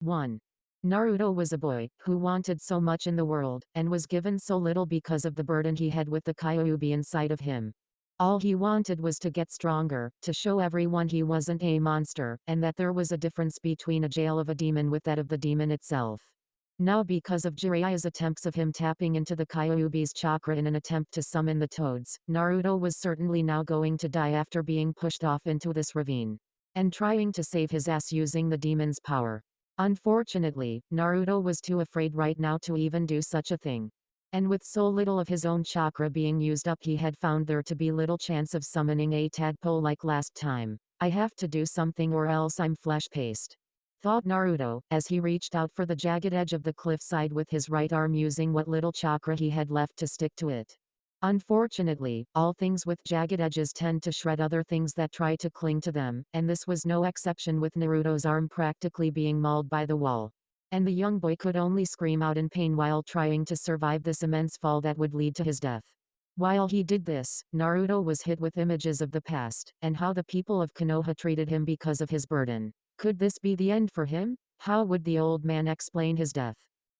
1. Naruto was a boy who wanted so much in the world, and was given so little because of the burden he had with the Kyuubi inside of him. All he wanted was to get stronger, to show everyone he wasn't a monster, and that there was a difference between a jail of a demon with that of the demon itself. Now because of Jiraiya's attempts of him tapping into the Kyuubi's chakra in an attempt to summon the toads, Naruto was certainly now going to die after being pushed off into this ravine. And trying to save his ass using the demon's power. Unfortunately, Naruto was too afraid right now to even do such a thing. And with so little of his own chakra being used up, he had found there to be little chance of summoning a tadpole like last time. I have to do something or else I'm flesh paste, thought Naruto, as he reached out for the jagged edge of the cliffside with his right arm using what little chakra he had left to stick to it. Unfortunately, all things with jagged edges tend to shred other things that try to cling to them, and this was no exception, with Naruto's arm practically being mauled by the wall. And the young boy could only scream out in pain while trying to survive this immense fall that would lead to his death. While he did this, Naruto was hit with images of the past, and how the people of Konoha treated him because of his burden. Could this be the end for him? How would the old man explain his death?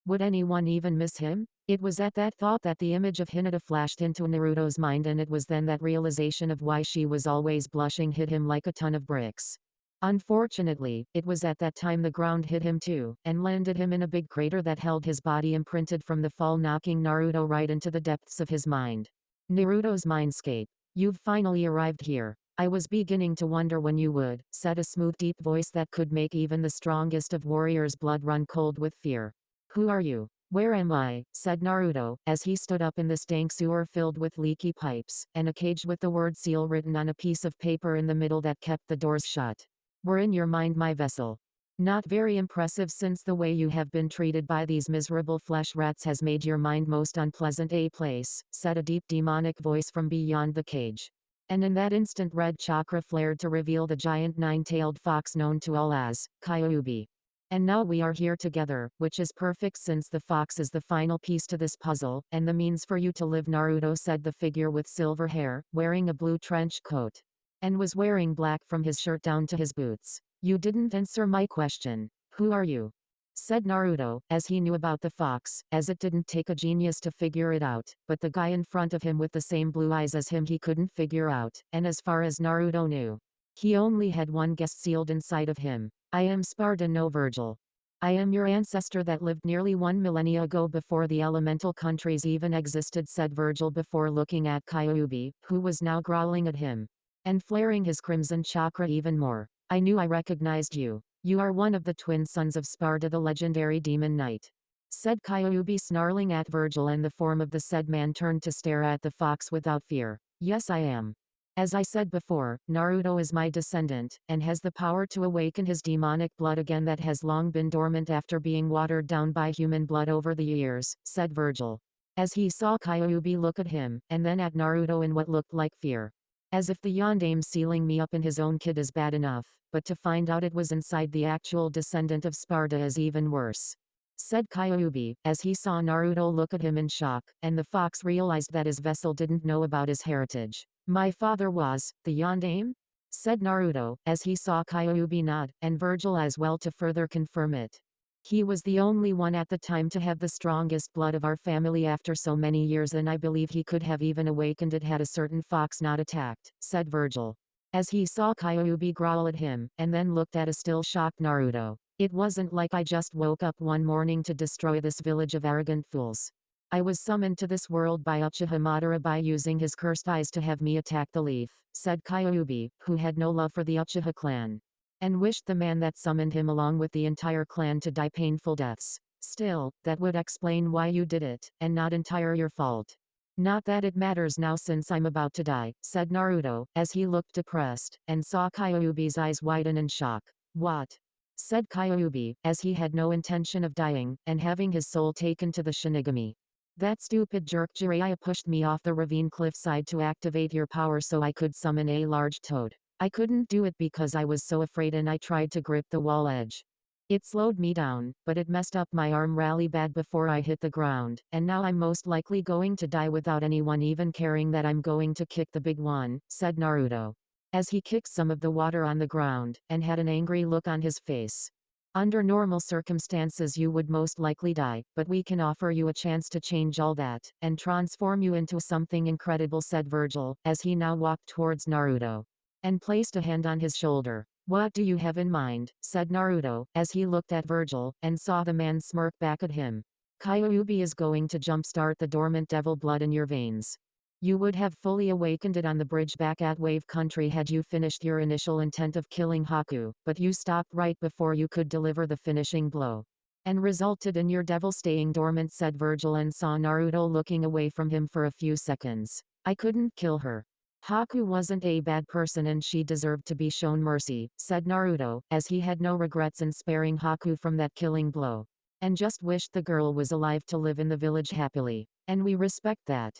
Would anyone even miss him? It was at that thought that the image of Hinata flashed into Naruto's mind, and it was then that realization of why she was always blushing hit him like a ton of bricks. Unfortunately, it was at that time the ground hit him too, and landed him in a big crater that held his body imprinted from the fall, knocking Naruto right into the depths of his mind. Naruto's mindscape. You've finally arrived here. I was beginning to wonder when you would, said a smooth deep voice that could make even the strongest of warriors' blood run cold with fear. Who are you? Where am I? Said Naruto, as he stood up in this dank sewer filled with leaky pipes, and a cage with the word seal written on a piece of paper in the middle that kept the doors shut. We're in your mind, my vessel. Not very impressive, since the way you have been treated by these miserable flesh rats has made your mind most unpleasant a place, said a deep demonic voice from beyond the cage. And in that instant red chakra flared to reveal the giant nine-tailed fox known to all as Kyuubi. And now we are here together, which is perfect since the fox is the final piece to this puzzle, and the means for you to live, Naruto said the figure with silver hair, wearing a blue trench coat. And was wearing black from his shirt down to his boots. You didn't answer my question. Who are you? Said Naruto, as he knew about the fox, as it didn't take a genius to figure it out, but the guy in front of him with the same blue eyes as him he couldn't figure out, and as far as Naruto knew, he only had one guess sealed inside of him. I am Sparda, no Vergil. I am your ancestor that lived nearly 1 millennia ago before the elemental countries even existed, said Vergil before looking at Kyuubi, who was now growling at him. And flaring his crimson chakra even more. I knew I recognized you. You are one of the twin sons of Sparda, the legendary demon knight. Said Kyuubi, snarling at Vergil, and the form of the said man turned to stare at the fox without fear. Yes, I am. As I said before, Naruto is my descendant, and has the power to awaken his demonic blood again that has long been dormant after being watered down by human blood over the years, said Vergil. As he saw Kyuubi look at him, and then at Naruto in what looked like fear. As if the yondaime sealing me up in his own kid is bad enough, but to find out it was inside the actual descendant of Sparda is even worse. Said Kyuubi, as he saw Naruto look at him in shock, and the fox realized that his vessel didn't know about his heritage. My father was, the yondaime? Said Naruto, as he saw Kyuubi nod, and Vergil as well to further confirm it. He was the only one at the time to have the strongest blood of our family after so many years, and I believe he could have even awakened it had a certain fox not attacked, said Vergil. As he saw Kyuubi growl at him, and then looked at a still shocked Naruto. It wasn't like I just woke up one morning to destroy this village of arrogant fools. I was summoned to this world by Uchiha Madara by using his cursed eyes to have me attack the leaf, said Kyuubi, who had no love for the Uchiha clan. And wished the man that summoned him along with the entire clan to die painful deaths. Still, that would explain why you did it, and not entire your fault. Not that it matters now since I'm about to die, said Naruto, as he looked depressed, and saw Kyuubi's eyes widen in shock. What? Said Kyuubi, as he had no intention of dying, and having his soul taken to the Shinigami. That stupid jerk Jiraiya pushed me off the ravine cliffside to activate your power so I could summon a large toad. I couldn't do it because I was so afraid, and I tried to grip the wall edge. It slowed me down, but it messed up my arm really bad before I hit the ground, and now I'm most likely going to die without anyone even caring that I'm going to kick the big one, said Naruto. As he kicked some of the water on the ground, and had an angry look on his face. Under normal circumstances you would most likely die, but we can offer you a chance to change all that, and transform you into something incredible, said Vergil, as he now walked towards Naruto. And placed a hand on his shoulder. What do you have in mind? Said Naruto, as he looked at Vergil, and saw the man smirk back at him. Kyuubi is going to jumpstart the dormant devil blood in your veins. You would have fully awakened it on the bridge back at Wave Country had you finished your initial intent of killing Haku, but you stopped right before you could deliver the finishing blow. And resulted in your devil staying dormant, said Vergil, and saw Naruto looking away from him for a few seconds. I couldn't kill her. Haku wasn't a bad person and she deserved to be shown mercy, said Naruto, as he had no regrets in sparing Haku from that killing blow. And just wished the girl was alive to live in the village happily. And we respect that.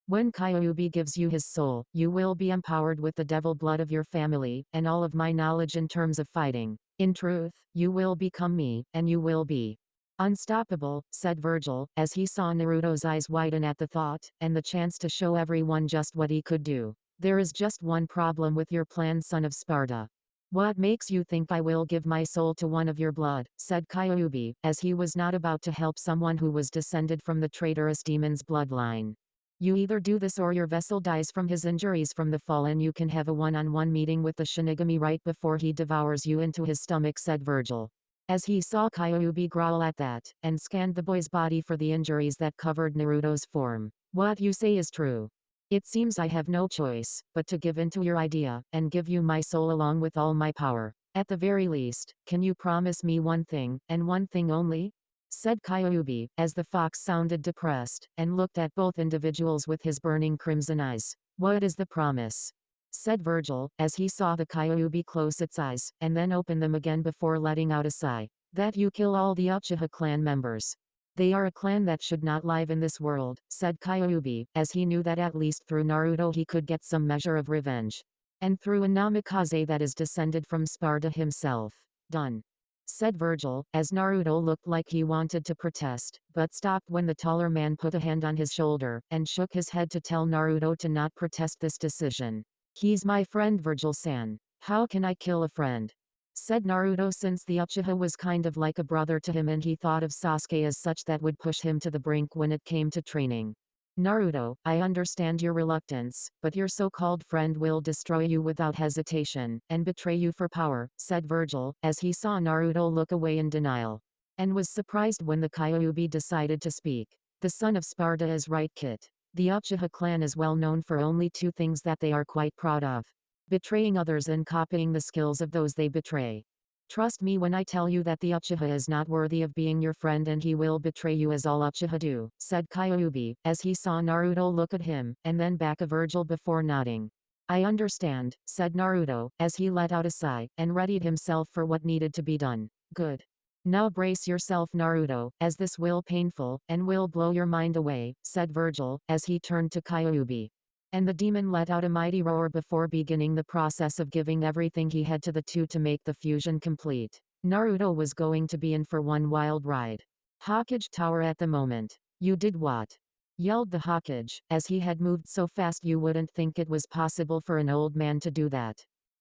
When Kyuubi gives you his soul, you will be empowered with the devil blood of your family, and all of my knowledge in terms of fighting. In truth, you will become me, and you will be unstoppable, said Vergil, as he saw Naruto's eyes widen at the thought, and the chance to show everyone just what he could do. There is just one problem with your plan, son of Sparda. What makes you think I will give my soul to one of your blood, said Kyuubi, as he was not about to help someone who was descended from the traitorous demon's bloodline. You either do this or your vessel dies from his injuries from the fall, and you can have a one-on-one meeting with the Shinigami right before he devours you into his stomach, said Vergil. As he saw Kyuubi growl at that, and scanned the boy's body for the injuries that covered Naruto's form. What you say is true. It seems I have no choice, but to give in to your idea, and give you my soul along with all my power. At the very least, can you promise me one thing, and one thing only? Said Kyuubi, as the fox sounded depressed, and looked at both individuals with his burning crimson eyes. What is the promise? Said Vergil, as he saw the Kyuubi close its eyes, and then open them again before letting out a sigh. That you kill all the Uchiha clan members. They are a clan that should not live in this world, said Kyuubi, as he knew that at least through Naruto he could get some measure of revenge. And through a namikaze that is descended from Sparda himself. Done. Said Vergil, as Naruto looked like he wanted to protest, but stopped when the taller man put a hand on his shoulder, and shook his head to tell Naruto to not protest this decision. He's my friend, Vergil-san. How can I kill a friend? Said Naruto, since the Uchiha was kind of like a brother to him and he thought of Sasuke as such that would push him to the brink when it came to training. Naruto, I understand your reluctance, but your so-called friend will destroy you without hesitation, and betray you for power, said Vergil, as he saw Naruto look away in denial. And was surprised when the Kyuubi decided to speak. The son of Sparda is right, Kit. The Uchiha clan is well known for only two things that they are quite proud of. Betraying others and copying the skills of those they betray. Trust me when I tell you that the Uchiha is not worthy of being your friend and he will betray you as all Uchiha do, said Kyuubi, as he saw Naruto look at him, and then back at Vergil before nodding. I understand, said Naruto, as he let out a sigh, and readied himself for what needed to be done. Good. Now brace yourself, Naruto, as this will painful, and will blow your mind away, said Vergil, as he turned to Kyuubi. And the demon let out a mighty roar before beginning the process of giving everything he had to the two to make the fusion complete. Naruto was going to be in for one wild ride. Hokage Tower at the moment. You did what? Yelled the Hokage, as he had moved so fast you wouldn't think it was possible for an old man to do that.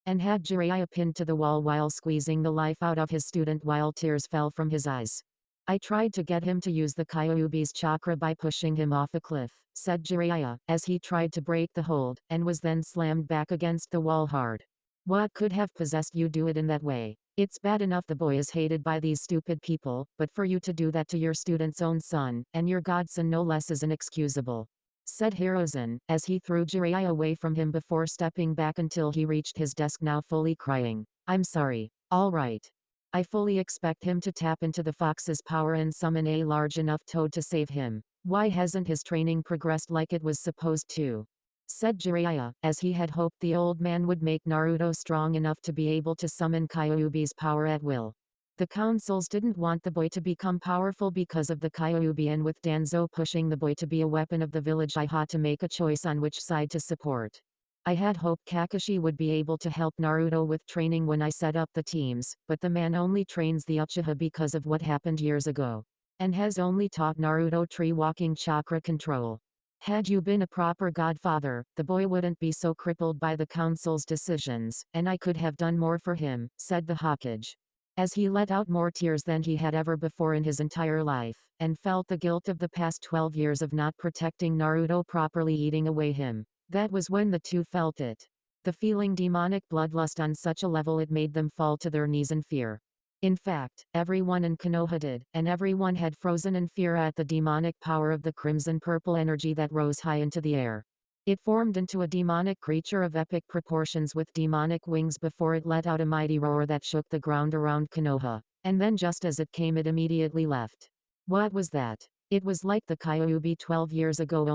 And had Jiraiya pinned to the wall while squeezing the life out of his student while tears fell from his eyes. I tried to get him to use the Kyuubi's chakra by pushing him off a cliff, said Jiraiya, as he tried to break the hold, and was then slammed back against the wall hard. What could have possessed you do it in that way? It's bad enough the boy is hated by these stupid people, but for you to do that to your student's own son, and your godson no less, is inexcusable. Said Hiruzen, as he threw Jiraiya away from him before stepping back until he reached his desk, now fully crying. I'm sorry. All right. I fully expect him to tap into the fox's power and summon a large enough toad to save him. Why hasn't his training progressed like it was supposed to? Said Jiraiya, as he had hoped the old man would make Naruto strong enough to be able to summon Kyuubi's power at will. The councils didn't want the boy to become powerful because of the Kyuubi, and with Danzo pushing the boy to be a weapon of the village, I had to make a choice on which side to support. I had hoped Kakashi would be able to help Naruto with training when I set up the teams, but the man only trains the Uchiha because of what happened years ago. And has only taught Naruto tree-walking chakra control. Had you been a proper godfather, the boy wouldn't be so crippled by the council's decisions, and I could have done more for him, said the Hokage. as he let out more tears than he had ever before in his entire life, and felt the guilt of the past 12 years of not protecting Naruto properly eating away him. That was when the two felt it. The feeling demonic bloodlust on such a level it made them fall to their knees in fear. In fact, everyone in Konoha did, and everyone had frozen in fear at the demonic power of the crimson-purple energy that rose high into the air. It formed into a demonic creature of epic proportions with demonic wings before it let out a mighty roar that shook the ground around Konoha. And then just as it came it immediately left. What was that? It was like the Kyuubi 12 years ago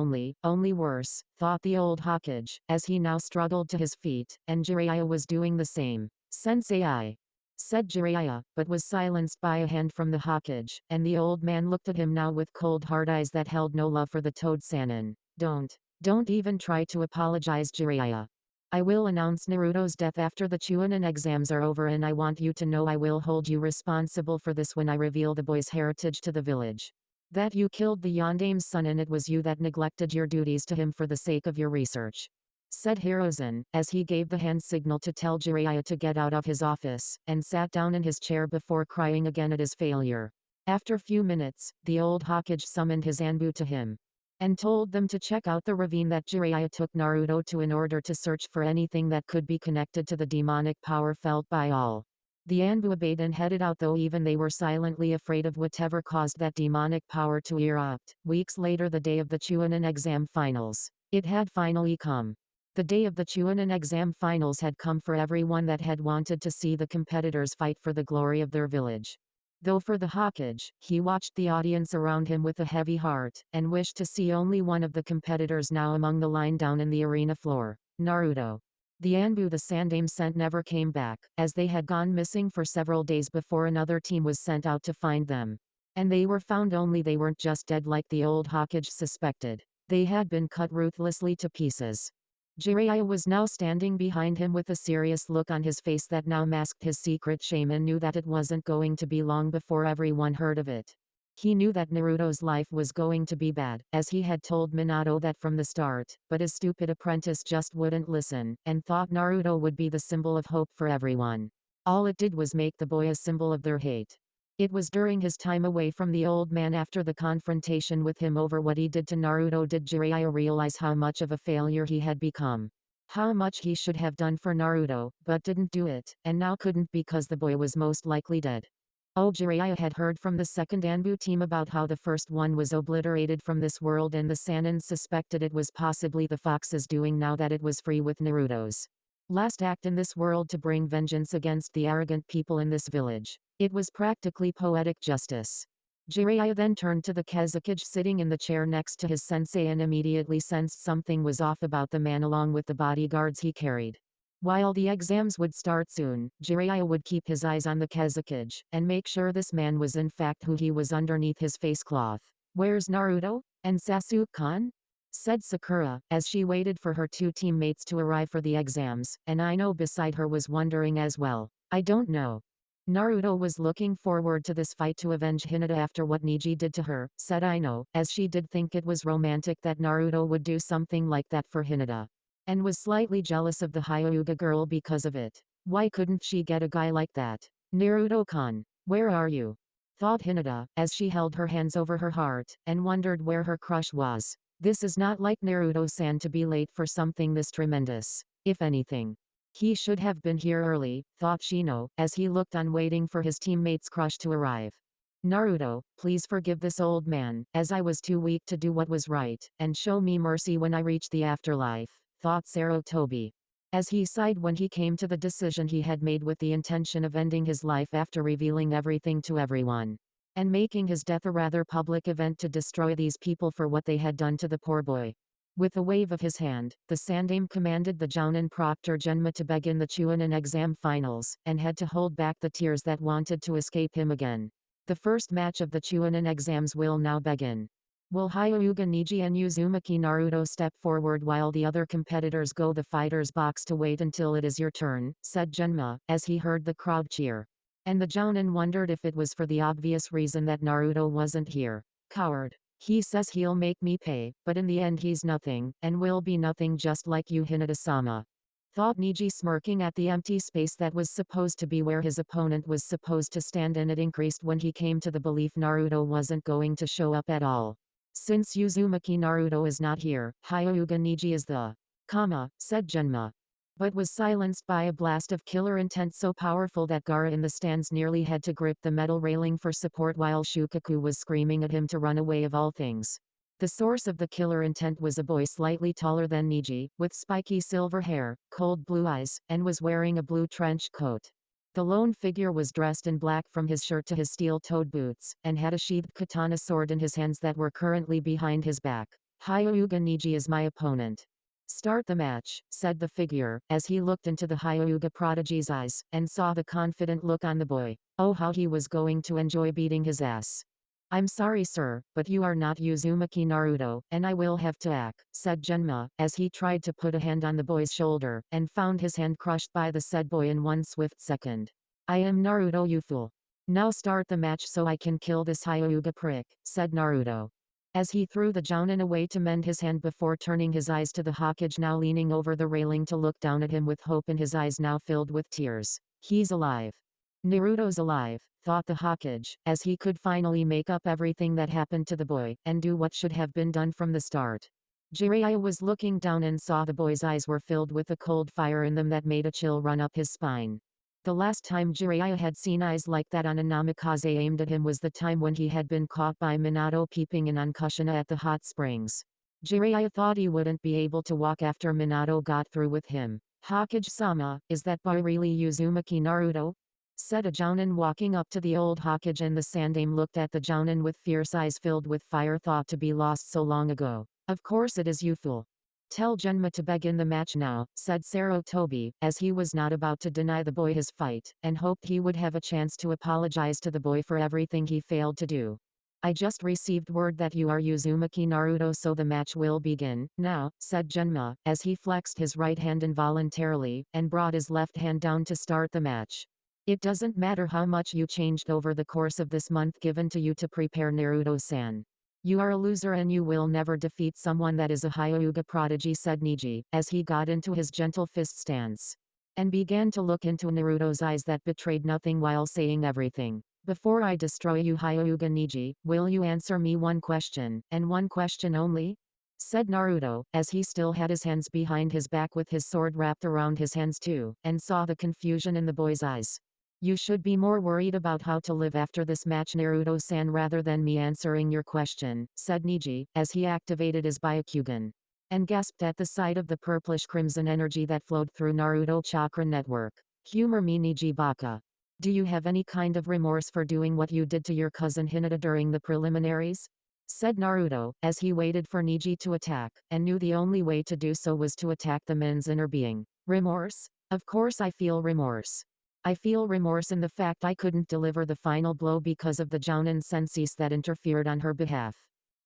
only worse, thought the old Hokage, as he now struggled to his feet, and Jiraiya was doing the same. Sensei, said Jiraiya, but was silenced by a hand from the Hokage, and the old man looked at him now with cold hard eyes that held no love for the Toad Sannin. Don't even try to apologize, Jiraiya. I will announce Naruto's death after the Chunin exams are over, and I want you to know I will hold you responsible for this when I reveal the boy's heritage to the village. That you killed the Yondame's son and it was you that neglected your duties to him for the sake of your research, said Hiruzen, as he gave the hand signal to tell Jiraiya to get out of his office, and sat down in his chair before crying again at his failure. After few minutes, the old Hokage summoned his Anbu to him, and told them to check out the ravine that Jiraiya took Naruto to in order to search for anything that could be connected to the demonic power felt by all. The Anbu obeyed and headed out, though even they were silently afraid of whatever caused that demonic power to erupt. Weeks later, the day of the Chunin exam finals. It had finally come. The day of the Chunin exam finals had come for everyone that had wanted to see the competitors fight for the glory of their village. Though for the Hokage, he watched the audience around him with a heavy heart, and wished to see only one of the competitors now among the line down in the arena floor, Naruto. The Anbu the Sandame sent never came back, as they had gone missing for several days before another team was sent out to find them. And they were found, only they weren't just dead like the old Hokage suspected. They had been cut ruthlessly to pieces. Jiraiya was now standing behind him with a serious look on his face that now masked his secret shame, and knew that it wasn't going to be long before everyone heard of it. He knew that Naruto's life was going to be bad, as he had told Minato that from the start, but his stupid apprentice just wouldn't listen, and thought Naruto would be the symbol of hope for everyone. All it did was make the boy a symbol of their hate. It was during his time away from the old man after the confrontation with him over what he did to Naruto did Jiraiya realize how much of a failure he had become. How much he should have done for Naruto, but didn't do it, and now couldn't because the boy was most likely dead. Oh, Jiraiya had heard from the second Anbu team about how the first one was obliterated from this world, and the Sanin suspected it was possibly the Fox's doing now that it was free with Naruto's last act in this world to bring vengeance against the arrogant people in this village. It was practically poetic justice. Jiraiya then turned to the Kazekage sitting in the chair next to his sensei and immediately sensed something was off about the man along with the bodyguards he carried. While the exams would start soon, Jiraiya would keep his eyes on the Kazekage, and make sure this man was in fact who he was underneath his face cloth. "Where's Naruto? And Sasuke-kun?" said Sakura, as she waited for her two teammates to arrive for the exams, and Ino beside her was wondering as well. "I don't know." Naruto was looking forward to this fight to avenge Hinata after what Neji did to her, said Ino, as she did think it was romantic that Naruto would do something like that for Hinata, and was slightly jealous of the Hyuga girl because of it. Why couldn't she get a guy like that? "Naruto-kun, where are you?" thought Hinata, as she held her hands over her heart, and wondered where her crush was. This is not like Naruto-san to be late for something this tremendous. If anything, he should have been here early, thought Shino, as he looked on waiting for his teammate's crush to arrive. "Naruto, please forgive this old man, as I was too weak to do what was right, and show me mercy when I reach the afterlife," thought Sarutobi, as he sighed when he came to the decision he had made with the intention of ending his life after revealing everything to everyone, and making his death a rather public event to destroy these people for what they had done to the poor boy. With a wave of his hand, the Sandame commanded the Jounin Proctor Genma to begin the Chunin exam finals, and had to hold back the tears that wanted to escape him again. The first match of the Chunin exams will now begin. Will Hyuga Neji and Uzumaki Naruto step forward while the other competitors go the fighter's box to wait until it is your turn, said Genma, as he heard the crowd cheer. And the Jounin wondered if it was for the obvious reason that Naruto wasn't here. "Coward. He says he'll make me pay, but in the end he's nothing, and will be nothing just like you, Hinata-sama," thought Niji, smirking at the empty space that was supposed to be where his opponent was supposed to stand, and it increased when he came to the belief Naruto wasn't going to show up at all. Since Uzumaki Naruto is not here, Hyuga Niji is the said Genma, but was silenced by a blast of killer intent so powerful that Gaara in the stands nearly had to grip the metal railing for support while Shukaku was screaming at him to run away of all things. The source of the killer intent was a boy slightly taller than Niji, with spiky silver hair, cold blue eyes, and was wearing a blue trench coat. The lone figure was dressed in black from his shirt to his steel-toed boots, and had a sheathed katana sword in his hands that were currently behind his back. Hyuga Niji is my opponent. Start the match, said the figure, as he looked into the Hyuga prodigy's eyes, and saw the confident look on the boy. Oh, how he was going to enjoy beating his ass. I'm sorry sir, but you are not Uzumaki Naruto, and I will have to act, said Genma, as he tried to put a hand on the boy's shoulder, and found his hand crushed by the said boy in one swift second. I am Naruto, you fool. Now start the match so I can kill this Hyuga prick, said Naruto. As he threw the jounin away to mend his hand before turning his eyes to the Hokage now leaning over the railing to look down at him with hope in his eyes now filled with tears. He's alive. Naruto's alive, thought the Hokage, as he could finally make up everything that happened to the boy, and do what should have been done from the start. Jiraiya was looking down and saw the boy's eyes were filled with a cold fire in them that made a chill run up his spine. The last time Jiraiya had seen eyes like that on a namikaze aimed at him was the time when he had been caught by Minato peeping in on Kushina at the hot springs. Jiraiya thought he wouldn't be able to walk after Minato got through with him. Hokage-sama, is that boy really Uzumaki Naruto? Said a jounin walking up to the old Hokage, and the Sandaime looked at the jounin with fierce eyes filled with fire thought to be lost so long ago. Of course it is, you fool. Tell Genma to begin the match now, said Sarutobi, as he was not about to deny the boy his fight, and hoped he would have a chance to apologize to the boy for everything he failed to do. I just received word that you are Uzumaki Naruto, so the match will begin now, said Genma, as he flexed his right hand involuntarily, and brought his left hand down to start the match. It doesn't matter how much you changed over the course of this month given to you to prepare Naruto-san. You are a loser and you will never defeat someone that is a Hyuga prodigy, said Niji, as he got into his gentle fist stance. And began to look into Naruto's eyes that betrayed nothing while saying everything. Before I destroy you Hyuga Niji, will you answer me one question, and one question only? Said Naruto, as he still had his hands behind his back with his sword wrapped around his hands too, and saw the confusion in the boy's eyes. You should be more worried about how to live after this match Naruto-san rather than me answering your question, said Niji, as he activated his Byakugan. And gasped at the sight of the purplish crimson energy that flowed through Naruto chakra network. Humor me Niji Baka. Do you have any kind of remorse for doing what you did to your cousin Hinata during the preliminaries? Said Naruto, as he waited for Niji to attack, and knew the only way to do so was to attack the man's inner being. Remorse? Of course I feel remorse. I feel remorse in the fact I couldn't deliver the final blow because of the jounin senseis that interfered on her behalf.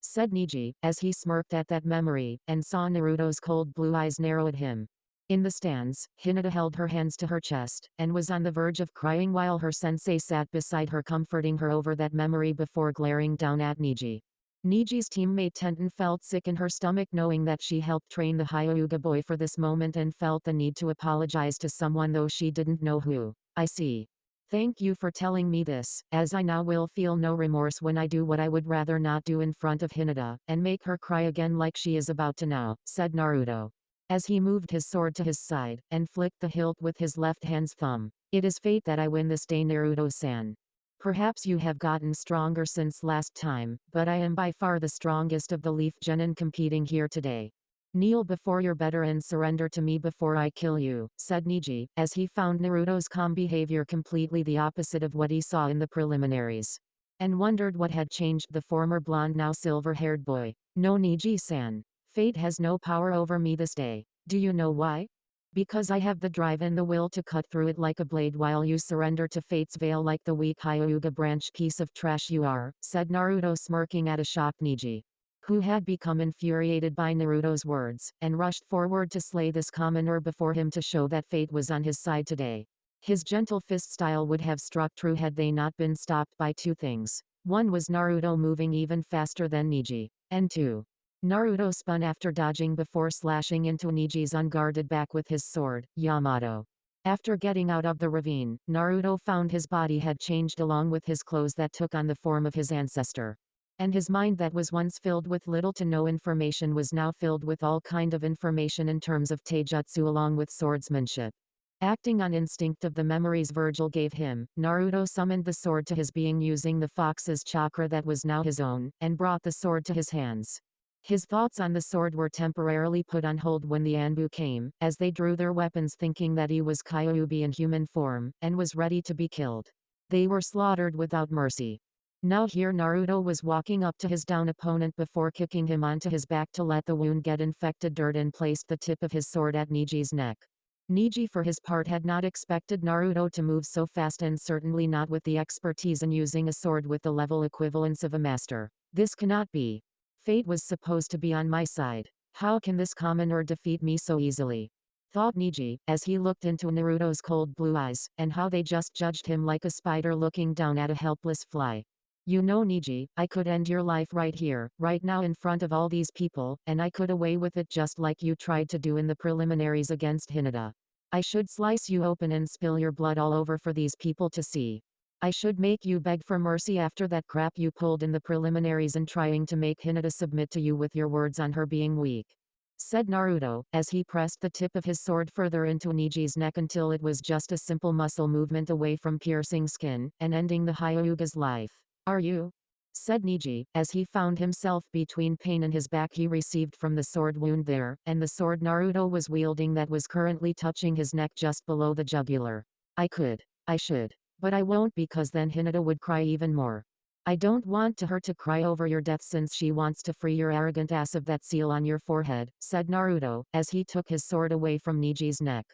Said Niji, as he smirked at that memory, and saw Naruto's cold blue eyes narrow at him. In the stands, Hinata held her hands to her chest, and was on the verge of crying while her sensei sat beside her comforting her over that memory before glaring down at Niji. Niji's teammate Tenten felt sick in her stomach knowing that she helped train the Hyuga boy for this moment and felt the need to apologize to someone though she didn't know who. I see. Thank you for telling me this, as I now will feel no remorse when I do what I would rather not do in front of Hinata, and make her cry again like she is about to now, said Naruto. As he moved his sword to his side, and flicked the hilt with his left hand's thumb. It is fate that I win this day Naruto-san. Perhaps you have gotten stronger since last time, but I am by far the strongest of the Leaf Genin competing here today. Kneel before your better and surrender to me before I kill you, said Niji, as he found Naruto's calm behavior completely the opposite of what he saw in the preliminaries. And wondered what had changed the former blonde now silver-haired boy. No Niji-san. Fate has no power over me this day. Do you know why? Because I have the drive and the will to cut through it like a blade while you surrender to fate's veil like the weak Hyuga branch piece of trash you are, said Naruto smirking at a shocked Niji, who had become infuriated by Naruto's words, and rushed forward to slay this commoner before him to show that fate was on his side today. His gentle fist style would have struck true had they not been stopped by two things. One was Naruto moving even faster than Niji, and two, Naruto spun after dodging before slashing into Niji's unguarded back with his sword, Yamato. After getting out of the ravine, Naruto found his body had changed along with his clothes that took on the form of his ancestor. And his mind that was once filled with little to no information was now filled with all kind of information in terms of taijutsu along with swordsmanship. Acting on instinct of the memories Vergil gave him, Naruto summoned the sword to his being using the fox's chakra that was now his own, and brought the sword to his hands. His thoughts on the sword were temporarily put on hold when the Anbu came, as they drew their weapons thinking that he was Kyuubi in human form, and was ready to be killed. They were slaughtered without mercy. Now here Naruto was walking up to his down opponent before kicking him onto his back to let the wound get infected dirt and placed the tip of his sword at Niji's neck. Niji for his part had not expected Naruto to move so fast and certainly not with the expertise in using a sword with the level equivalence of a master. This cannot be. Fate was supposed to be on my side. How can this commoner defeat me so easily? Thought Niji, as he looked into Naruto's cold blue eyes, and how they just judged him like a spider looking down at a helpless fly. You know Niji, I could end your life right here, right now in front of all these people, and I could away with it just like you tried to do in the preliminaries against Hinata. I should slice you open and spill your blood all over for these people to see. I should make you beg for mercy after that crap you pulled in the preliminaries and trying to make Hinata submit to you with your words on her being weak. Said Naruto, as he pressed the tip of his sword further into Niji's neck until it was just a simple muscle movement away from piercing skin, and ending the Hyuga's life. Are you? Said Niji, as he found himself between pain in his back he received from the sword wound there, and the sword Naruto was wielding that was currently touching his neck just below the jugular. I could. I should. But I won't because then Hinata would cry even more. I don't want her to cry over your death since she wants to free your arrogant ass of that seal on your forehead, said Naruto, as he took his sword away from Niji's neck.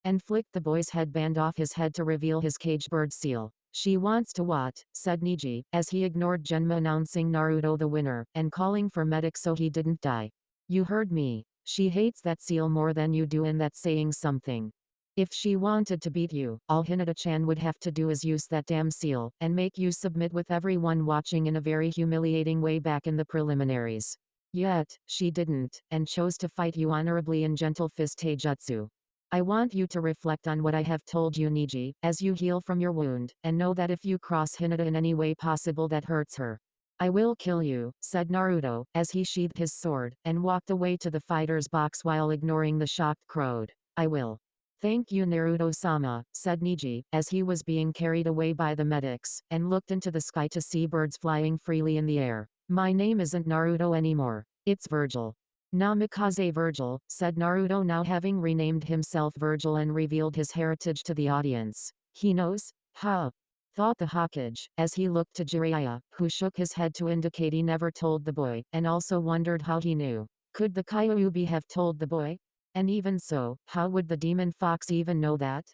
And flicked the boy's headband off his head to reveal his cage bird seal. She wants to what? Said Niji, as he ignored Genma announcing Naruto the winner, and calling for medic so he didn't die. You heard me. She hates that seal more than you do and that's saying something. If she wanted to beat you, all Hinata-chan would have to do is use that damn seal, and make you submit with everyone watching in a very humiliating way back in the preliminaries. Yet, she didn't, and chose to fight you honorably in gentle fist taijutsu. I want you to reflect on what I have told you Niji, as you heal from your wound, and know that if you cross Hinata in any way possible that hurts her, I will kill you, said Naruto, as he sheathed his sword, and walked away to the fighter's box while ignoring the shocked crowd. I will. Thank you Naruto-sama, said Niji, as he was being carried away by the medics, and looked into the sky to see birds flying freely in the air. My name isn't Naruto anymore. It's Vergil. Namikaze Vergil, said Naruto now having renamed himself Vergil and revealed his heritage to the audience. He knows? Ha! Thought the Hokage, as he looked to Jiraiya, who shook his head to indicate he never told the boy, and also wondered how he knew. Could the Kyuubi have told the boy? And even so, how would the demon fox even know that?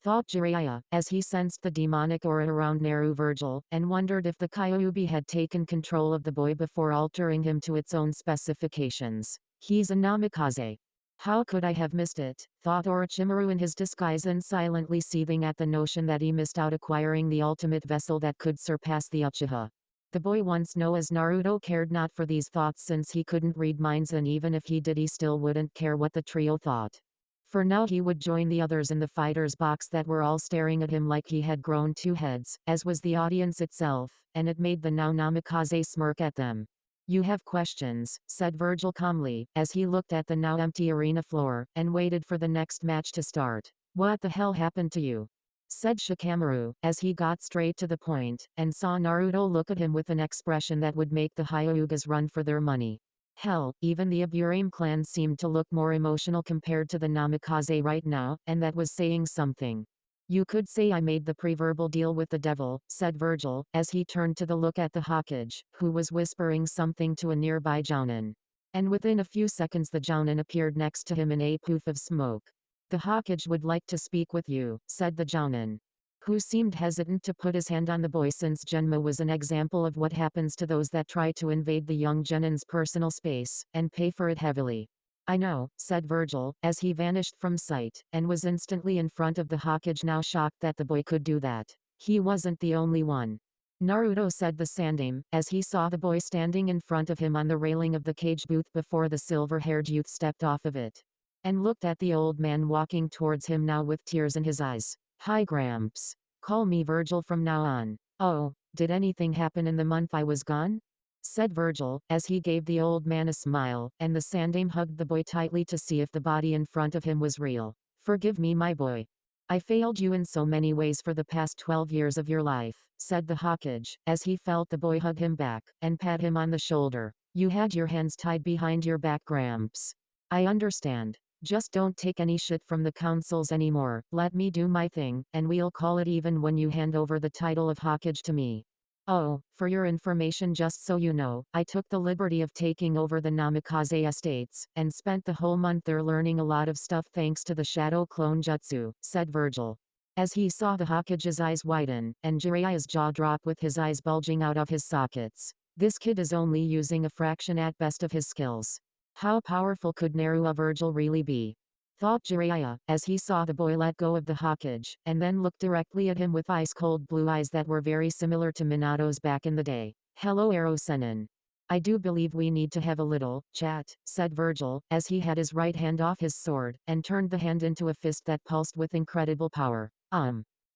Thought Jiraiya, as he sensed the demonic aura around Vergil, and wondered if the Kyuubi had taken control of the boy before altering him to its own specifications. He's a Namikaze. How could I have missed it? Thought Orochimaru in his disguise and silently seething at the notion that he missed out acquiring the ultimate vessel that could surpass the Uchiha. The boy once knew as Naruto cared not for these thoughts since he couldn't read minds and even if he did he still wouldn't care what the trio thought. For now he would join the others in the fighter's box that were all staring at him like he had grown two heads, as was the audience itself, and it made the now Namikaze smirk at them. You have questions, said Vergil calmly, as he looked at the now empty arena floor, and waited for the next match to start. What the hell happened to you? Said Shikamaru, as he got straight to the point, and saw Naruto look at him with an expression that would make the Hyugas run for their money. Hell, even the Aburame clan seemed to look more emotional compared to the Namikaze right now, and that was saying something. You could say I made the pre-verbal deal with the devil, said Vergil, as he turned to look at the Hokage, who was whispering something to a nearby Jounin. And within a few seconds the Jounin appeared next to him in a poof of smoke. The Hokage would like to speak with you, said the Jounin, who seemed hesitant to put his hand on the boy since Genma was an example of what happens to those that try to invade the young Genin's personal space, and pay for it heavily. I know, said Vergil, as he vanished from sight, and was instantly in front of the Hokage now shocked that the boy could do that. He wasn't the only one. Naruto said the same, as he saw the boy standing in front of him on the railing of the cage booth before the silver-haired youth stepped off of it. And looked at the old man walking towards him now with tears in his eyes. "Hi Gramps. Call me Vergil from now on." "Oh, did anything happen in the month I was gone?" said Vergil, as he gave the old man a smile, and the sandame hugged the boy tightly to see if the body in front of him was real. "Forgive me my boy. I failed you in so many ways for the past 12 years of your life," said the Hokage, as he felt the boy hug him back, and pat him on the shoulder. "You had your hands tied behind your back Gramps. I understand. Just don't take any shit from the councils anymore, let me do my thing, and we'll call it even when you hand over the title of Hokage to me. Oh, for your information just so you know, I took the liberty of taking over the Namikaze estates, and spent the whole month there learning a lot of stuff thanks to the shadow clone jutsu," said Vergil. As he saw the Hokage's eyes widen, and Jiraiya's jaw drop with his eyes bulging out of his sockets. This kid is only using a fraction at best of his skills. How powerful could Naruto Vergil really be? Thought Jiraiya, as he saw the boy let go of the Hokage, and then looked directly at him with ice-cold blue eyes that were very similar to Minato's back in the day. "Hello Ero-sennin. I do believe we need to have a little chat," said Vergil, as he had his right hand off his sword, and turned the hand into a fist that pulsed with incredible power.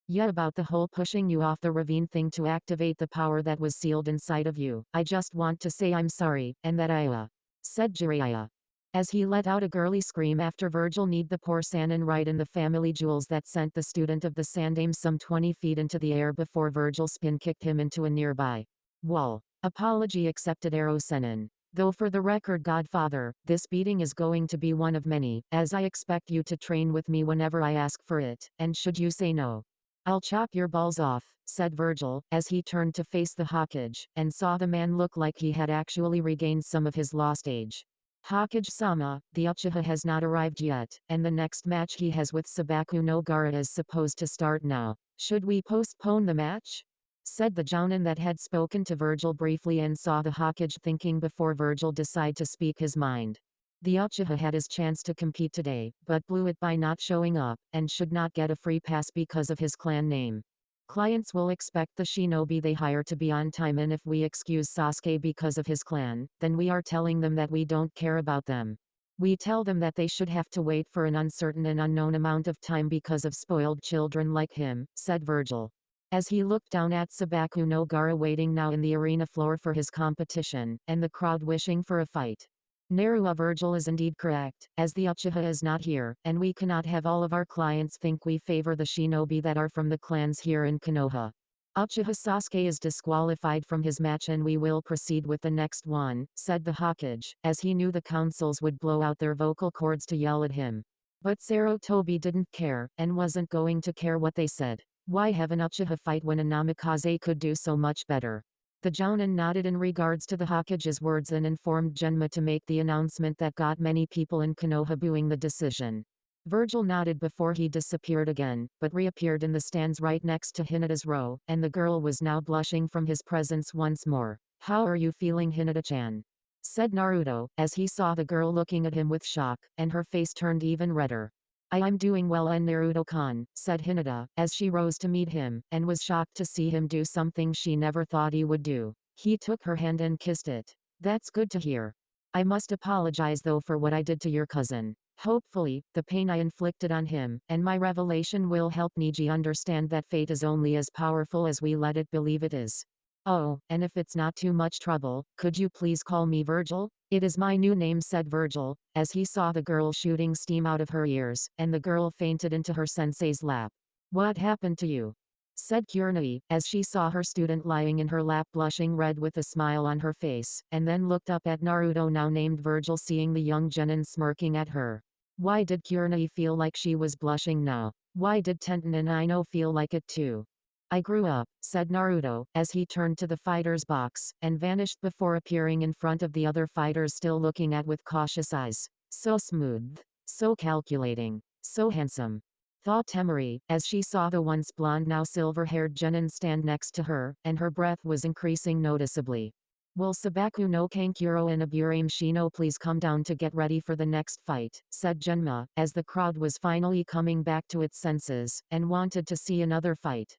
Yeah, about the whole pushing you off the ravine thing to activate the power that was sealed inside of you. I just want to say I'm sorry, and that I said Jiraiya, as he let out a girly scream after Vergil kneed the poor Sannin right in the family jewels that sent the student of the Sandame some 20 feet into the air before Vergil spin-kicked him into a nearby wall. "Apology accepted Ero-sennin. Though for the record Godfather, this beating is going to be one of many, as I expect you to train with me whenever I ask for it, and should you say no, I'll chop your balls off," said Vergil, as he turned to face the Hokage, and saw the man look like he had actually regained some of his lost age. "Hokage-sama, the Uchiha has not arrived yet, and the next match he has with Sabaku no Gaara is supposed to start now. Should we postpone the match?" said the Jounin that had spoken to Vergil briefly and saw the Hokage thinking before Vergil decided to speak his mind. The Uchiha had his chance to compete today, but blew it by not showing up, and should not get a free pass because of his clan name. Clients will expect the shinobi they hire to be on time, and if we excuse Sasuke because of his clan, then we are telling them that we don't care about them. We tell them that they should have to wait for an uncertain and unknown amount of time because of spoiled children like him, said Vergil. As he looked down at Sabaku no Gaara waiting now in the arena floor for his competition, and the crowd wishing for a fight. Naruto Vergil is indeed correct, as the Uchiha is not here, and we cannot have all of our clients think we favor the shinobi that are from the clans here in Konoha. Uchiha Sasuke is disqualified from his match and we will proceed with the next one, said the Hokage, as he knew the councils would blow out their vocal cords to yell at him. But Sarutobi didn't care, and wasn't going to care what they said. Why have an Uchiha fight when a Namikaze could do so much better? The Jounin nodded in regards to the Hokage's words and informed Genma to make the announcement that got many people in Konoha booing the decision. Vergil nodded before he disappeared again, but reappeared in the stands right next to Hinata's row, and the girl was now blushing from his presence once more. "How are you feeling, Hinata-chan?" said Naruto, as he saw the girl looking at him with shock, and her face turned even redder. I'm doing well, and Naruto-kan," said Hinata, as she rose to meet him, and was shocked to see him do something she never thought he would do. He took her hand and kissed it. "That's good to hear. I must apologize though for what I did to your cousin. Hopefully, the pain I inflicted on him, and my revelation will help Niji understand that fate is only as powerful as we let it believe it is. Oh, and if it's not too much trouble, could you please call me Vergil? It is my new name," said Vergil, as he saw the girl shooting steam out of her ears, and the girl fainted into her sensei's lap. "What happened to you?" said Kurenai, as she saw her student lying in her lap blushing red with a smile on her face, and then looked up at Naruto, now named Vergil, seeing the young genin smirking at her. Why did Kurenai feel like she was blushing now? Why did Tenten and Ino feel like it too? "I grew up," said Naruto, as he turned to the fighter's box, and vanished before appearing in front of the other fighters still looking at with cautious eyes. "So smooth. So calculating. So handsome," thought Temari, as she saw the once blonde now silver-haired genin stand next to her, and her breath was increasing noticeably. "Will Sabaku no Kankuro and Aburame Shino please come down to get ready for the next fight," said Genma, as the crowd was finally coming back to its senses, and wanted to see another fight.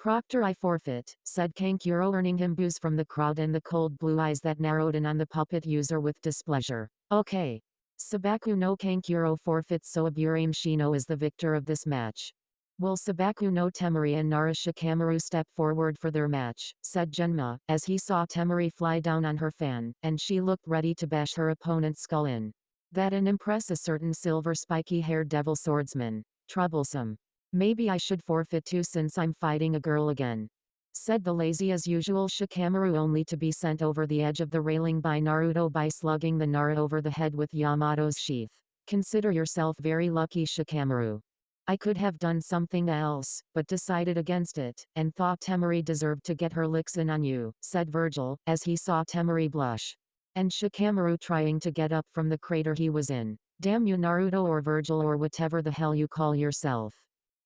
Proctor, I forfeit, said Kankuro, earning him boos from the crowd and the cold blue eyes that narrowed in on the puppet user with displeasure. Okay. Sabaku no Kankuro forfeits, so Aburame Shino is the victor of this match. Will Sabaku no Temari and Nara Shikamaru step forward for their match, said Genma, as he saw Temari fly down on her fan, and she looked ready to bash her opponent's skull in. That and impress a certain silver spiky-haired devil swordsman. Troublesome. Maybe I should forfeit too since I'm fighting a girl again, said the lazy as usual Shikamaru, only to be sent over the edge of the railing by Naruto by slugging the Nara over the head with Yamato's sheath. Consider yourself very lucky, Shikamaru. I could have done something else, but decided against it, and thought Temari deserved to get her licks in on you, said Vergil, as he saw Temari blush. And Shikamaru trying to get up from the crater he was in. Damn you, Naruto or Vergil or whatever the hell you call yourself.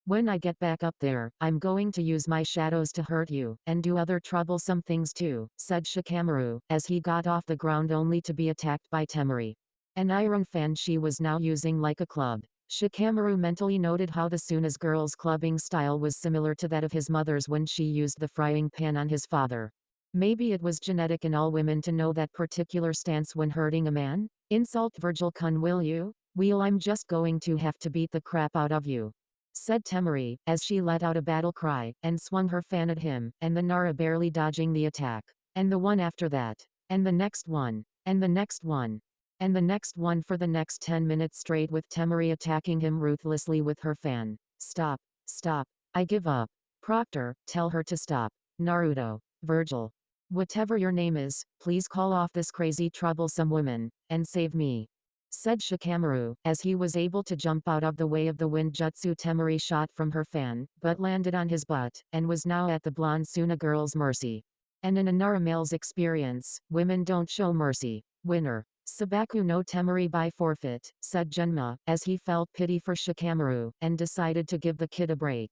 When I get back up there, I'm going to use my shadows to hurt you, and do other troublesome things too, said Shikamaru, as he got off the ground only to be attacked by Temari. An iron fan she was now using like a club. Shikamaru mentally noted how the Suna's girl's clubbing style was similar to that of his mother's when she used the frying pan on his father. Maybe it was genetic in all women to know that particular stance when hurting a man? Insult Vergil-kun, will you? Well, I'm just going to have to beat the crap out of you, said Temari, as she let out a battle cry, and swung her fan at him, and the Nara barely dodging the attack. And the one after that. And the next one. And the next one. And the next one for the next 10 minutes straight, with Temari attacking him ruthlessly with her fan. Stop. Stop. I give up. Proctor, tell her to stop. Naruto. Vergil. Whatever your name is, please call off this crazy troublesome woman, and save me, said Shikamaru, as he was able to jump out of the way of the wind jutsu Temari shot from her fan, but landed on his butt, and was now at the blonde Suna girl's mercy. And in a Nara male's experience, women don't show mercy. Winner. Sabaku no Temari by forfeit, said Genma, as he felt pity for Shikamaru, and decided to give the kid a break.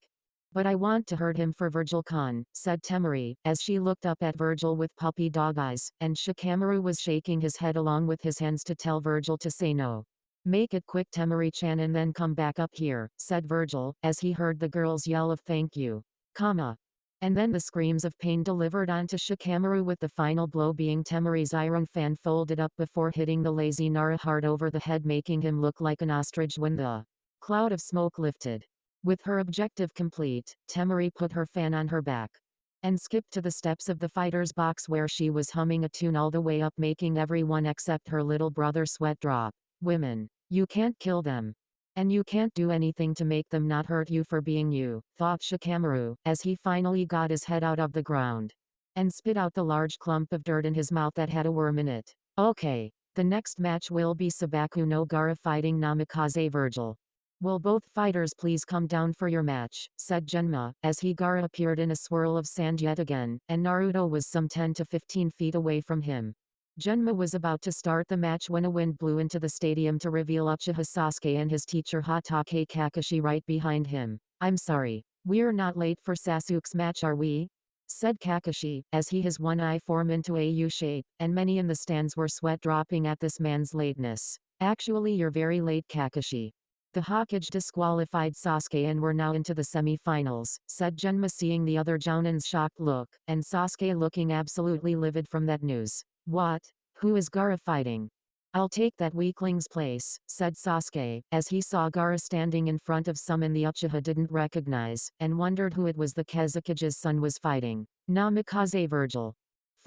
But I want to hurt him for Vergil-kun, said Temari, as she looked up at Vergil with puppy dog eyes, and Shikamaru was shaking his head along with his hands to tell Vergil to say no. Make it quick, Temari-chan, and then come back up here, said Vergil, as he heard the girl's yell of thank you, comma. And then the screams of pain delivered onto Shikamaru, with the final blow being Temari's iron fan folded up before hitting the lazy Nara hard over the head, making him look like an ostrich when the cloud of smoke lifted. With her objective complete, Temari put her fan on her back and skipped to the steps of the fighter's box, where she was humming a tune all the way up, making everyone except her little brother sweat drop. Women. You can't kill them. And you can't do anything to make them not hurt you for being you, thought Shikamaru, as he finally got his head out of the ground and spit out the large clump of dirt in his mouth that had a worm in it. Okay. The next match will be Sabaku no Gaara fighting Namikaze Vergil. Will both fighters please come down for your match, said Genma, as Gaara appeared in a swirl of sand yet again, and Naruto was some 10 to 15 feet away from him. Genma was about to start the match when a wind blew into the stadium to reveal Uchiha Sasuke and his teacher Hatake Kakashi right behind him. I'm sorry. We're not late for Sasuke's match, are we? Said Kakashi, as his one eye formed into a U shape, and many in the stands were sweat dropping at this man's lateness. Actually, you're very late, Kakashi. The Hokage disqualified Sasuke and were now into the semi-finals, said Genma, seeing the other Jounins' shocked look, and Sasuke looking absolutely livid from that news. What? Who is Gaara fighting? I'll take that weakling's place, said Sasuke, as he saw Gaara standing in front of someone the Uchiha didn't recognize, and wondered who it was the Kazukage's son was fighting. Namikaze Vergil.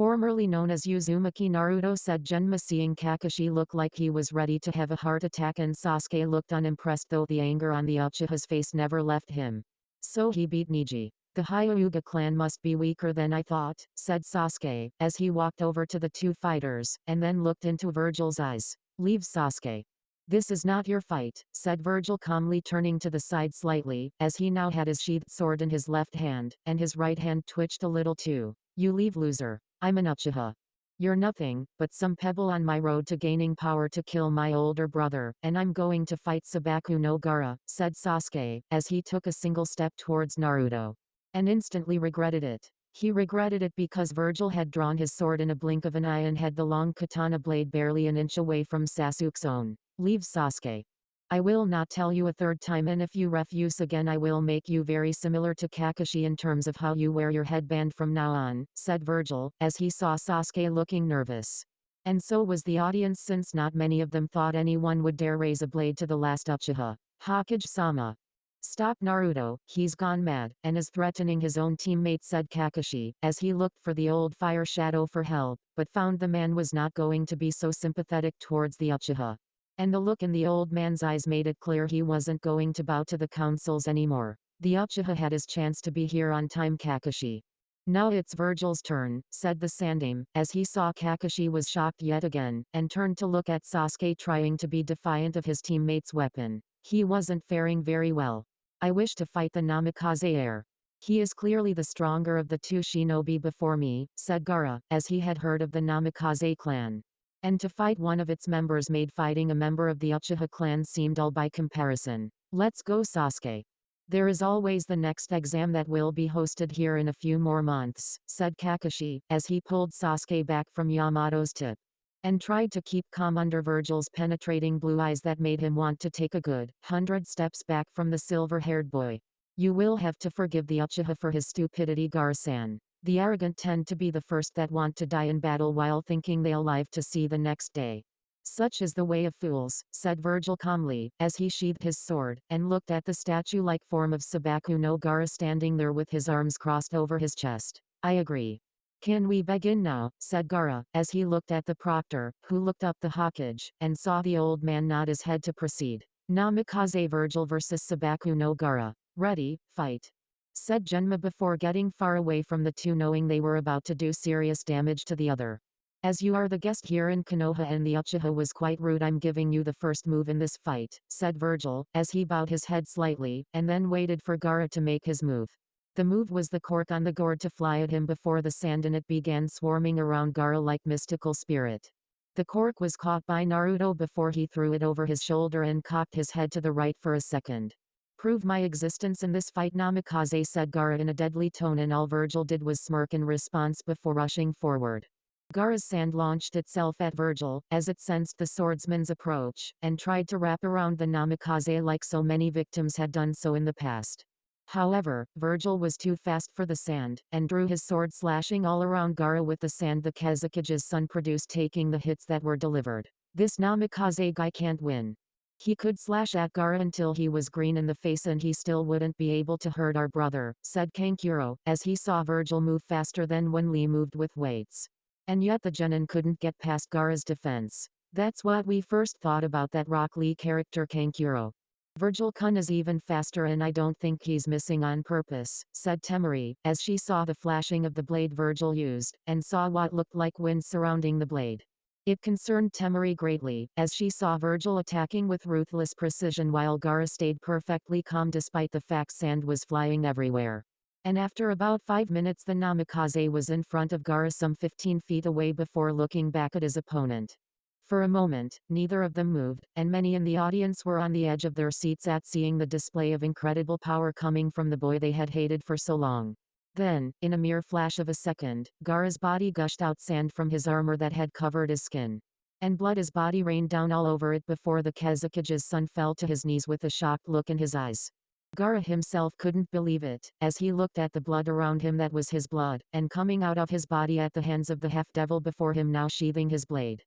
Formerly known as Uzumaki Naruto, said Genma, seeing Kakashi look like he was ready to have a heart attack, and Sasuke looked unimpressed, though the anger on the Uchiha's face never left him. So he beat Neji. The Hyuga clan must be weaker than I thought, said Sasuke, as he walked over to the two fighters, and then looked into Vergil's eyes. Leave, Sasuke. This is not your fight, said Vergil, calmly turning to the side slightly, as he now had his sheathed sword in his left hand, and his right hand twitched a little too. You leave, loser. I'm an Uchiha. You're nothing but some pebble on my road to gaining power to kill my older brother, and I'm going to fight Sabaku no Gaara, said Sasuke, as he took a single step towards Naruto. And instantly regretted it. He regretted it because Vergil had drawn his sword in a blink of an eye and had the long katana blade barely an inch away from Sasuke's own. Leave, Sasuke. I will not tell you a third time, and if you refuse again I will make you very similar to Kakashi in terms of how you wear your headband from now on, said Vergil, as he saw Sasuke looking nervous. And so was the audience, since not many of them thought anyone would dare raise a blade to the last Uchiha. Hokage-sama. Stop Naruto, he's gone mad, and is threatening his own teammate, said Kakashi, as he looked for the old fire shadow for help, but found the man was not going to be so sympathetic towards the Uchiha. And the look in the old man's eyes made it clear he wasn't going to bow to the councils anymore. The Uchiha had his chance to be here on time, Kakashi. Now it's Vergil's turn, said the Sandaime, as he saw Kakashi was shocked yet again, and turned to look at Sasuke trying to be defiant of his teammate's weapon. He wasn't faring very well. I wish to fight the Namikaze heir. He is clearly the stronger of the two shinobi before me, said Gaara, as he had heard of the Namikaze clan. And to fight one of its members made fighting a member of the Uchiha clan seem dull by comparison. Let's go, Sasuke. There is always the next exam that will be hosted here in a few more months, said Kakashi, as he pulled Sasuke back from Yamato's tip. And tried to keep calm under Vergil's penetrating blue eyes that made him want to take a good 100 steps back from the silver-haired boy. You will have to forgive the Uchiha for his stupidity, Gaara-san. The arrogant tend to be the first that want to die in battle while thinking they'll live to see the next day. Such is the way of fools, said Vergil calmly, as he sheathed his sword, and looked at the statue-like form of Sabaku no Gaara standing there with his arms crossed over his chest. I agree. Can we begin now, said Gaara, as he looked at the proctor, who looked up the Hokage, and saw the old man nod his head to proceed. Namikaze Vergil versus Sabaku no Gaara. Ready, fight. Said Genma before getting far away from the two, knowing they were about to do serious damage to the other. As you are the guest here in Konoha and the Uchiha was quite rude, I'm giving you the first move in this fight, said Vergil, as he bowed his head slightly, and then waited for Gaara to make his move. The move was the cork on the gourd to fly at him before the sand in it began swarming around Gaara like mystical spirit. The cork was caught by Naruto before he threw it over his shoulder and cocked his head to the right for a second. Prove my existence in this fight, Namikaze, said Gaara in a deadly tone, and all Vergil did was smirk in response before rushing forward. Gaara's sand launched itself at Vergil, as it sensed the swordsman's approach, and tried to wrap around the Namikaze like so many victims had done so in the past. However, Vergil was too fast for the sand, and drew his sword, slashing all around Gaara with the sand the Kazukage's son produced, taking the hits that were delivered. This Namikaze guy can't win. He could slash at Gaara until he was green in the face and he still wouldn't be able to hurt our brother, said Kankuro, as he saw Vergil move faster than when Lee moved with weights. And yet the genin couldn't get past Gaara's defense. That's what we first thought about that Rock Lee character, Kankuro. Vergil-kun is even faster, and I don't think he's missing on purpose, said Temari, as she saw the flashing of the blade Vergil used, and saw what looked like wind surrounding the blade. It concerned Temari greatly, as she saw Vergil attacking with ruthless precision while Gaara stayed perfectly calm despite the fact sand was flying everywhere. And after about 5 minutes the Namikaze was in front of Gaara some 15 feet away before looking back at his opponent. For a moment, neither of them moved, and many in the audience were on the edge of their seats at seeing the display of incredible power coming from the boy they had hated for so long. Then, in a mere flash of a second, Gaara's body gushed out sand from his armor that had covered his skin. And blood as body rained down all over it before the Kazukage's son fell to his knees with a shocked look in his eyes. Gaara himself couldn't believe it, as he looked at the blood around him that was his blood, and coming out of his body at the hands of the half-devil before him now sheathing his blade.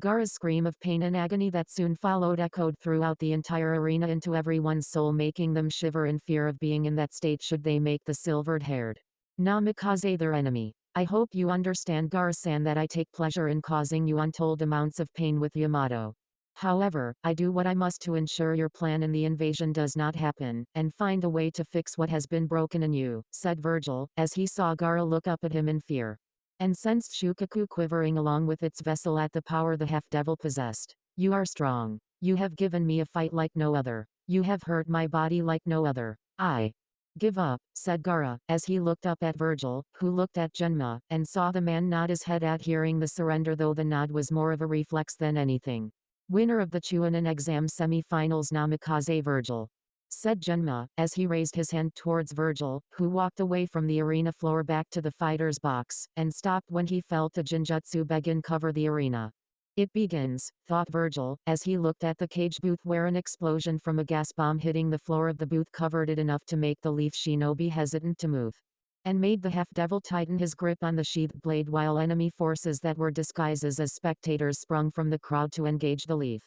Gaara's scream of pain and agony that soon followed echoed throughout the entire arena into everyone's soul, making them shiver in fear of being in that state should they make the silvered-haired Namikaze their enemy. I hope you understand, Gaara-san, that I take pleasure in causing you untold amounts of pain with Yamato. However, I do what I must to ensure your plan in the invasion does not happen, and find a way to fix what has been broken in you, said Vergil, as he saw Gaara look up at him in fear. And sensed Shukaku quivering along with its vessel at the power the half-devil possessed. You are strong. You have given me a fight like no other. You have hurt my body like no other. I give up, said Gaara, as he looked up at Vergil, who looked at Genma, and saw the man nod his head at hearing the surrender, though the nod was more of a reflex than anything. Winner of the Chunin exam semi-finals, Namikaze Vergil, said Genma, as he raised his hand towards Vergil, who walked away from the arena floor back to the fighter's box, and stopped when he felt a Jinjutsu begin cover the arena. It begins, thought Vergil, as he looked at the cage booth where an explosion from a gas bomb hitting the floor of the booth covered it enough to make the leaf shinobi hesitant to move. And made the half-devil tighten his grip on the sheathed blade while enemy forces that were disguises as spectators sprung from the crowd to engage the leaf.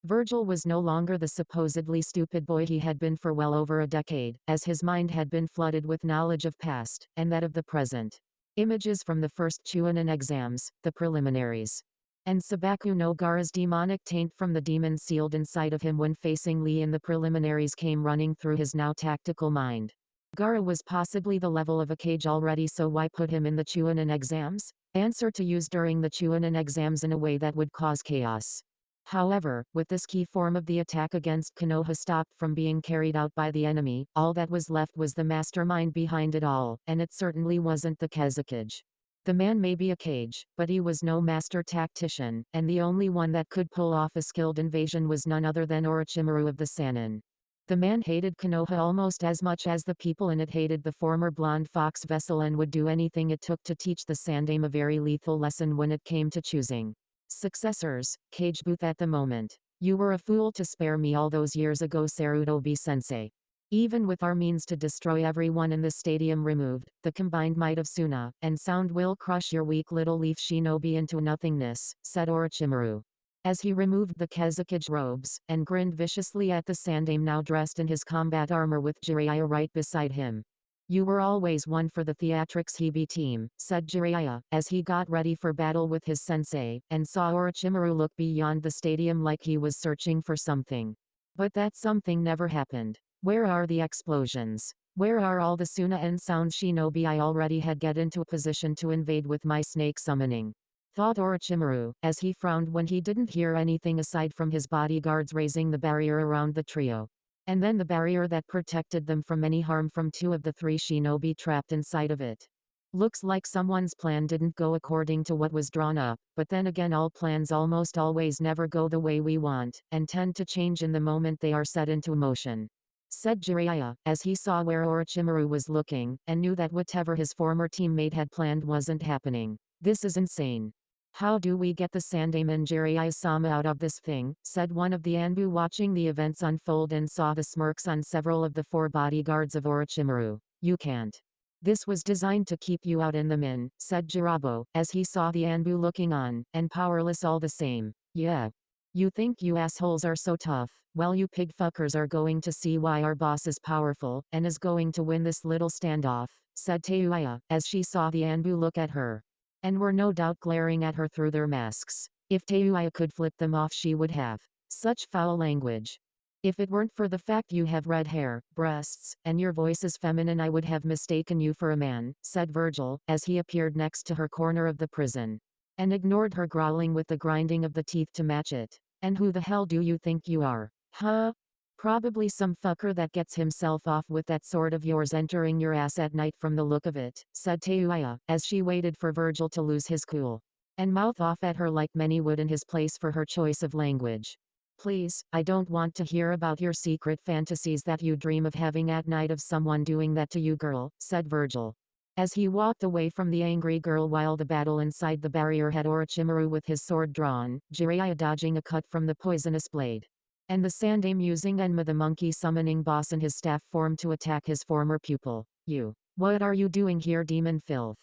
Vergil was no longer the supposedly stupid boy he had been for well over a decade, as his mind had been flooded with knowledge of past, and that of the present. Images from the first Chunin exams, the preliminaries. And Sabaku no Gaara's demonic taint from the demon sealed inside of him when facing Lee in the preliminaries came running through his now tactical mind. Gaara was possibly the level of a cage already, so why put him in the Chunin exams? Answer: to use during the Chunin exams in a way that would cause chaos. However, with this key form of the attack against Konoha stopped from being carried out by the enemy, all that was left was the mastermind behind it all, and it certainly wasn't the Kazekage. The man may be a cage, but he was no master tactician, and the only one that could pull off a skilled invasion was none other than Orochimaru of the Sannin. The man hated Konoha almost as much as the people in it hated the former blonde fox vessel and would do anything it took to teach the Sandaime a very lethal lesson when it came to choosing successors. Cage booth at the moment. You were a fool to spare me all those years ago, Sarutobi-sensei. Even with our means to destroy everyone in the stadium removed, the combined might of Suna and Sound will crush your weak little leaf shinobi into nothingness, said Orochimaru. As he removed the Kazekage robes, and grinned viciously at the Sandaime now dressed in his combat armor with Jiraiya right beside him. You were always one for the theatrics Hebe team, said Jiraiya, as he got ready for battle with his sensei, and saw Orochimaru look beyond the stadium like he was searching for something. But that something never happened. Where are the explosions? Where are all the Suna and Sound shinobi I already had get into a position to invade with my snake summoning? Thought Orochimaru, as he frowned when he didn't hear anything aside from his bodyguards raising the barrier around the trio. And then the barrier that protected them from any harm from two of the three shinobi trapped inside of it. Looks like someone's plan didn't go according to what was drawn up, but then again all plans almost always never go the way we want, and tend to change in the moment they are set into motion. Said Jiraiya, as he saw where Orochimaru was looking, and knew that whatever his former teammate had planned wasn't happening. This is insane. How do we get the Sandaime and Jiraiya-sama out of this thing? Said one of the Anbu watching the events unfold and saw the smirks on several of the four bodyguards of Orochimaru. You can't. This was designed to keep you out in the min, said Jirabo, as he saw the Anbu looking on, and powerless all the same. Yeah. You think you assholes are so tough? Well, you pig fuckers are going to see why our boss is powerful, and is going to win this little standoff, said Teuya, as she saw the Anbu look at her. And were no doubt glaring at her through their masks. If Teuya could flip them off she would have. Such foul language. If it weren't for the fact you have red hair, breasts, and your voice is feminine I would have mistaken you for a man, said Vergil, as he appeared next to her corner of the prison. And ignored her growling with the grinding of the teeth to match it. And who the hell do you think you are? Huh? Probably some fucker that gets himself off with that sword of yours entering your ass at night from the look of it, said Teuya, as she waited for Vergil to lose his cool. And mouth off at her like many would in his place for her choice of language. Please, I don't want to hear about your secret fantasies that you dream of having at night of someone doing that to you, girl, said Vergil. As he walked away from the angry girl while the battle inside the barrier had Orochimaru with his sword drawn, Jiraiya dodging a cut from the poisonous blade. And the Sandaime using Enma the monkey summoning boss in his staff form to attack his former pupil. You. What are you doing here, demon filth?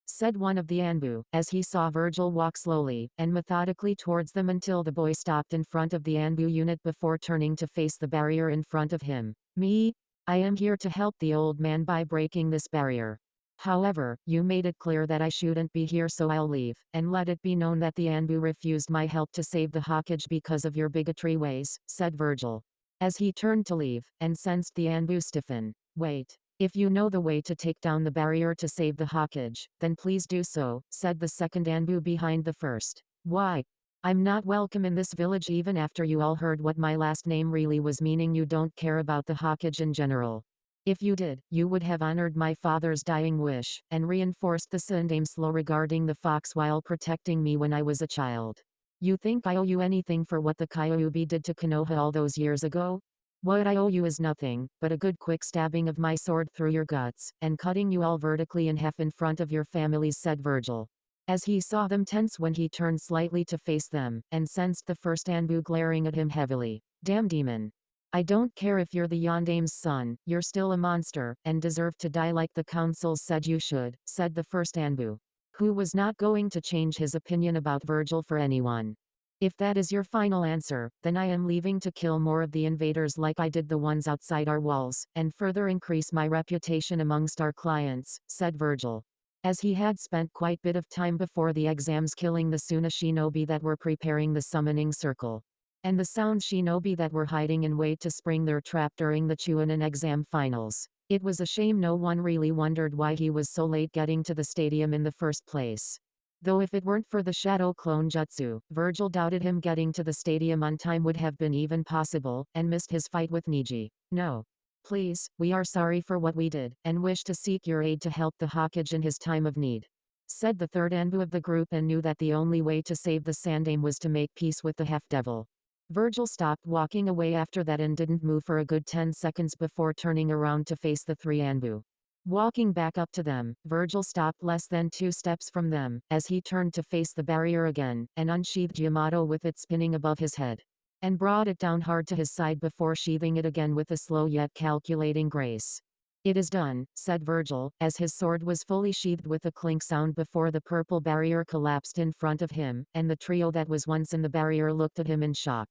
Said one of the Anbu, as he saw Vergil walk slowly and methodically towards them until the boy stopped in front of the Anbu unit before turning to face the barrier in front of him. Me? I am here to help the old man by breaking this barrier. However, you made it clear that I shouldn't be here, so I'll leave, and let it be known that the Anbu refused my help to save the Hokage because of your bigotry ways, said Vergil. As he turned to leave, and sensed the Anbu stiffen. Wait. If you know the way to take down the barrier to save the Hokage, then please do so, said the second Anbu behind the first. Why? I'm not welcome in this village even after you all heard what my last name really was, meaning you don't care about the Hokage in general. If you did, you would have honored my father's dying wish, and reinforced the Sundaime's law regarding the fox while protecting me when I was a child. You think I owe you anything for what the Kyuubi did to Konoha all those years ago? What I owe you is nothing, but a good quick stabbing of my sword through your guts, and cutting you all vertically in half in front of your families, said Vergil. as he saw them tense when he turned slightly to face them, and sensed the first Anbu glaring at him heavily. Damn demon. I don't care if you're the Yondame's son, you're still a monster, and deserve to die like the council said you should, said the first Anbu, who was not going to change his opinion about Vergil for anyone. If that is your final answer, then I am leaving to kill more of the invaders like I did the ones outside our walls, and further increase my reputation amongst our clients, said Vergil. As he had spent quite bit of time before the exams killing the Suna shinobi that were preparing the summoning circle. And the sound shinobi that were hiding in wait to spring their trap during the Chuanin exam finals. It was a shame no one really wondered why he was so late getting to the stadium in the first place. Though if it weren't for the shadow clone jutsu, Vergil doubted him getting to the stadium on time would have been even possible, and missed his fight with Niji. No. Please, we are sorry for what we did, and wish to seek your aid to help the Hokage in his time of need, said the third Anbu of the group, and knew that the only way to save the Sandame was to make peace with the half-devil. Vergil stopped walking away after that and didn't move for a good 10 seconds before turning around to face the three Anbu. Walking back up to them, Vergil stopped less than 2 steps from them, as he turned to face the barrier again, and unsheathed Yamato with it spinning above his head, and brought it down hard to his side before sheathing it again with a slow yet calculating grace. It is done, said Vergil, as his sword was fully sheathed with a clink sound before the purple barrier collapsed in front of him, and the trio that was once in the barrier looked at him in shock.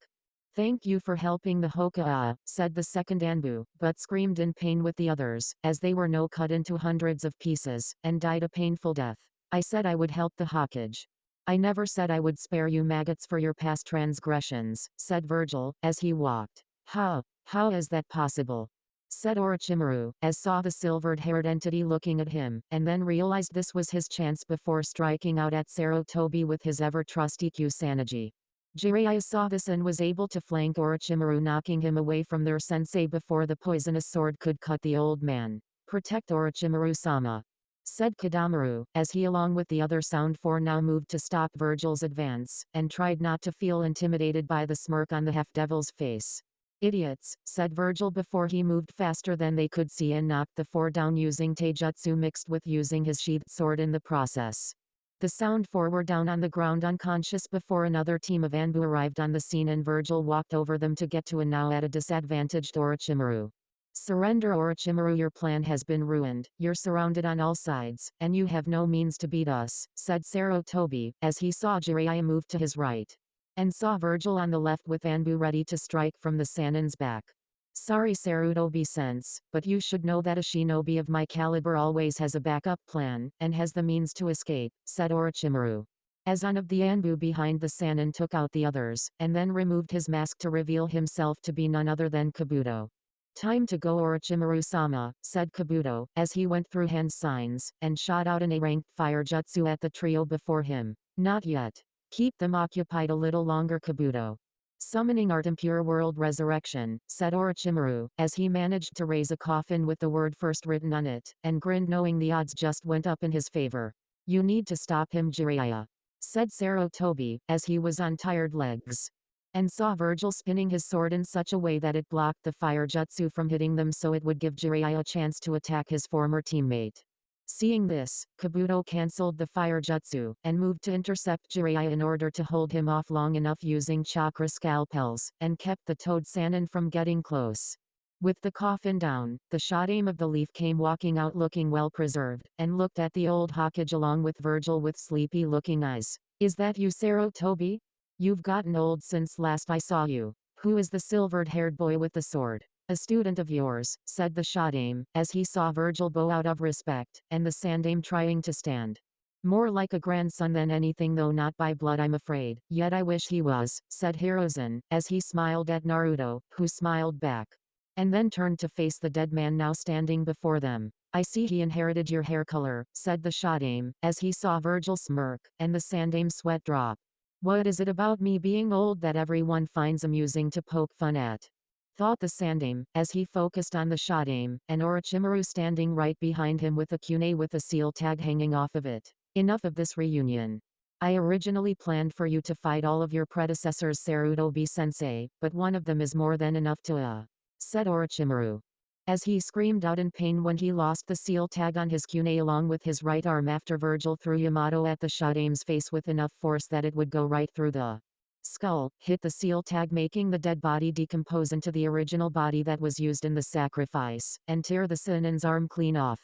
Thank you for helping the Hokage, said the second Anbu, but screamed in pain with the others, as they were cut into hundreds of pieces, and died a painful death. I said I would help the Hokage. I never said I would spare you maggots for your past transgressions, said Vergil, as he walked. How is that possible? Said Orochimaru, as saw the silvered-haired entity looking at him, and then realized this was his chance before striking out at Sarutobi with his ever-trusty Kusanagi. Jiraiya saw this and was able to flank Orochimaru, knocking him away from their sensei before the poisonous sword could cut the old man. Protect Orochimaru-sama, said Kadamaru, as he along with the other Sound Four now moved to stop Vergil's advance, and tried not to feel intimidated by the smirk on the half-devil's face. Idiots, said Vergil before he moved faster than they could see and knocked the four down using taijutsu mixed with using his sheathed sword in the process. The Sound Four were down on the ground unconscious before another team of Anbu arrived on the scene, and Vergil walked over them to get to a now at a disadvantaged Orochimaru. Surrender, Orochimaru, your plan has been ruined, you're surrounded on all sides, and you have no means to beat us, said Sarutobi, as he saw Jiraiya move to his right, and saw Vergil on the left with Anbu ready to strike from the Sannin's back. Sorry Sarutobi-sense, but you should know that a shinobi of my caliber always has a backup plan, and has the means to escape, said Orochimaru. As one of the Anbu behind the Sannin took out the others, and then removed his mask to reveal himself to be none other than Kabuto. Time to go, Orochimaru-sama, said Kabuto, as he went through hand signs, and shot out an A-ranked fire jutsu at the trio before him. Not yet. Keep them occupied a little longer, Kabuto. Summoning art impure world resurrection, said Orochimaru, as he managed to raise a coffin with the word first written on it, and grinned knowing the odds just went up in his favor. You need to stop him, Jiraiya, said Sarutobi, as he was on tired legs, and saw Vergil spinning his sword in such a way that it blocked the fire jutsu from hitting them so it would give Jiraiya a chance to attack his former teammate. Seeing this, Kabuto cancelled the fire jutsu, and moved to intercept Jiraiya in order to hold him off long enough using chakra scalpels, and kept the Toad Sannin from getting close. With the coffin down, the Shadaime of the Leaf came walking out looking well preserved, and looked at the old Hokage along with Vergil with sleepy looking eyes. Is that you, Sarutobi? You've gotten old since last I saw you. Who is the silvered-haired boy with the sword? A student of yours, said the Shadaime, as he saw Vergil bow out of respect, and the Sandaime trying to stand. More like a grandson than anything, though not by blood I'm afraid, yet I wish he was, said Hiruzen, as he smiled at Naruto, who smiled back, and then turned to face the dead man now standing before them. I see he inherited your hair color, said the Shadaime, as he saw Vergil smirk, and the Sandaime sweat drop. What is it about me being old that everyone finds amusing to poke fun at? Thought the Sandaime, as he focused on the Shadaime, and Orochimaru standing right behind him with a kunai with a seal tag hanging off of it. Enough of this reunion. I originally planned for you to fight all of your predecessors, Sarutobi-sensei, but one of them is more than enough to said Orochimaru. as he screamed out in pain when he lost the seal tag on his kunai along with his right arm after Vergil threw Yamato at the Shodame's face with enough force that it would go right through the skull, hit the seal tag making the dead body decompose into the original body that was used in the sacrifice, and tear the Senin's arm clean off.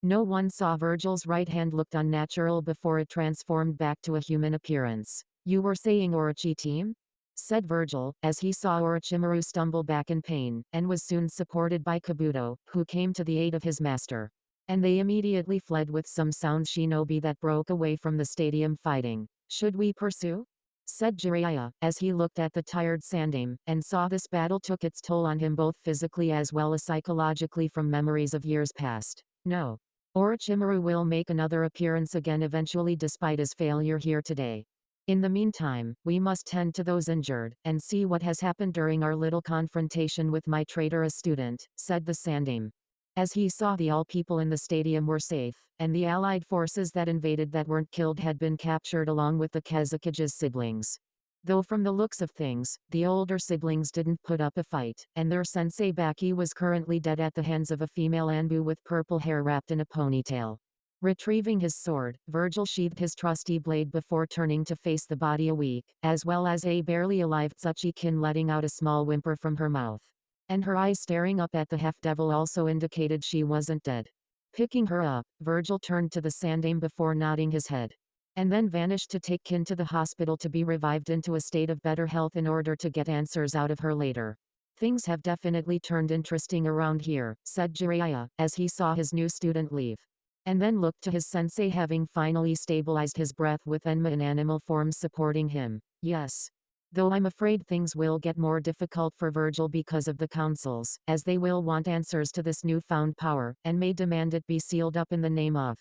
No one saw Vergil's right hand looked unnatural before it transformed back to a human appearance. "You were saying Orochi team?" said Vergil, as he saw Orochimaru stumble back in pain, and was soon supported by Kabuto, who came to the aid of his master. And they immediately fled with some sound shinobi that broke away from the stadium fighting. "Should we pursue?" said Jiraiya, as he looked at the tired Sandaime, and saw this battle took its toll on him both physically as well as psychologically from memories of years past. "No. Orochimaru will make another appearance again eventually despite his failure here today. In the meantime, we must tend to those injured, and see what has happened during our little confrontation with my traitorous student," said the Sandaime. As he saw the all people in the stadium were safe, and the allied forces that invaded that weren't killed had been captured along with the Kazukage's siblings. Though from the looks of things, the older siblings didn't put up a fight, and their sensei Baki was currently dead at the hands of a female Anbu with purple hair wrapped in a ponytail. Retrieving his sword, Vergil sheathed his trusty blade before turning to face the body awake, as well as a barely alive Tsuchikin letting out a small whimper from her mouth. And her eyes staring up at the half-devil also indicated she wasn't dead. Picking her up, Vergil turned to the Sandaime before nodding his head. And then vanished to take Kin to the hospital to be revived into a state of better health in order to get answers out of her later. "Things have definitely turned interesting around here," said Jiraiya, as he saw his new student leave. And then looked to his sensei having finally stabilized his breath with Enma in animal form supporting him. "Yes. Though I'm afraid things will get more difficult for Vergil because of the councils, as they will want answers to this newfound power, and may demand it be sealed up in the name of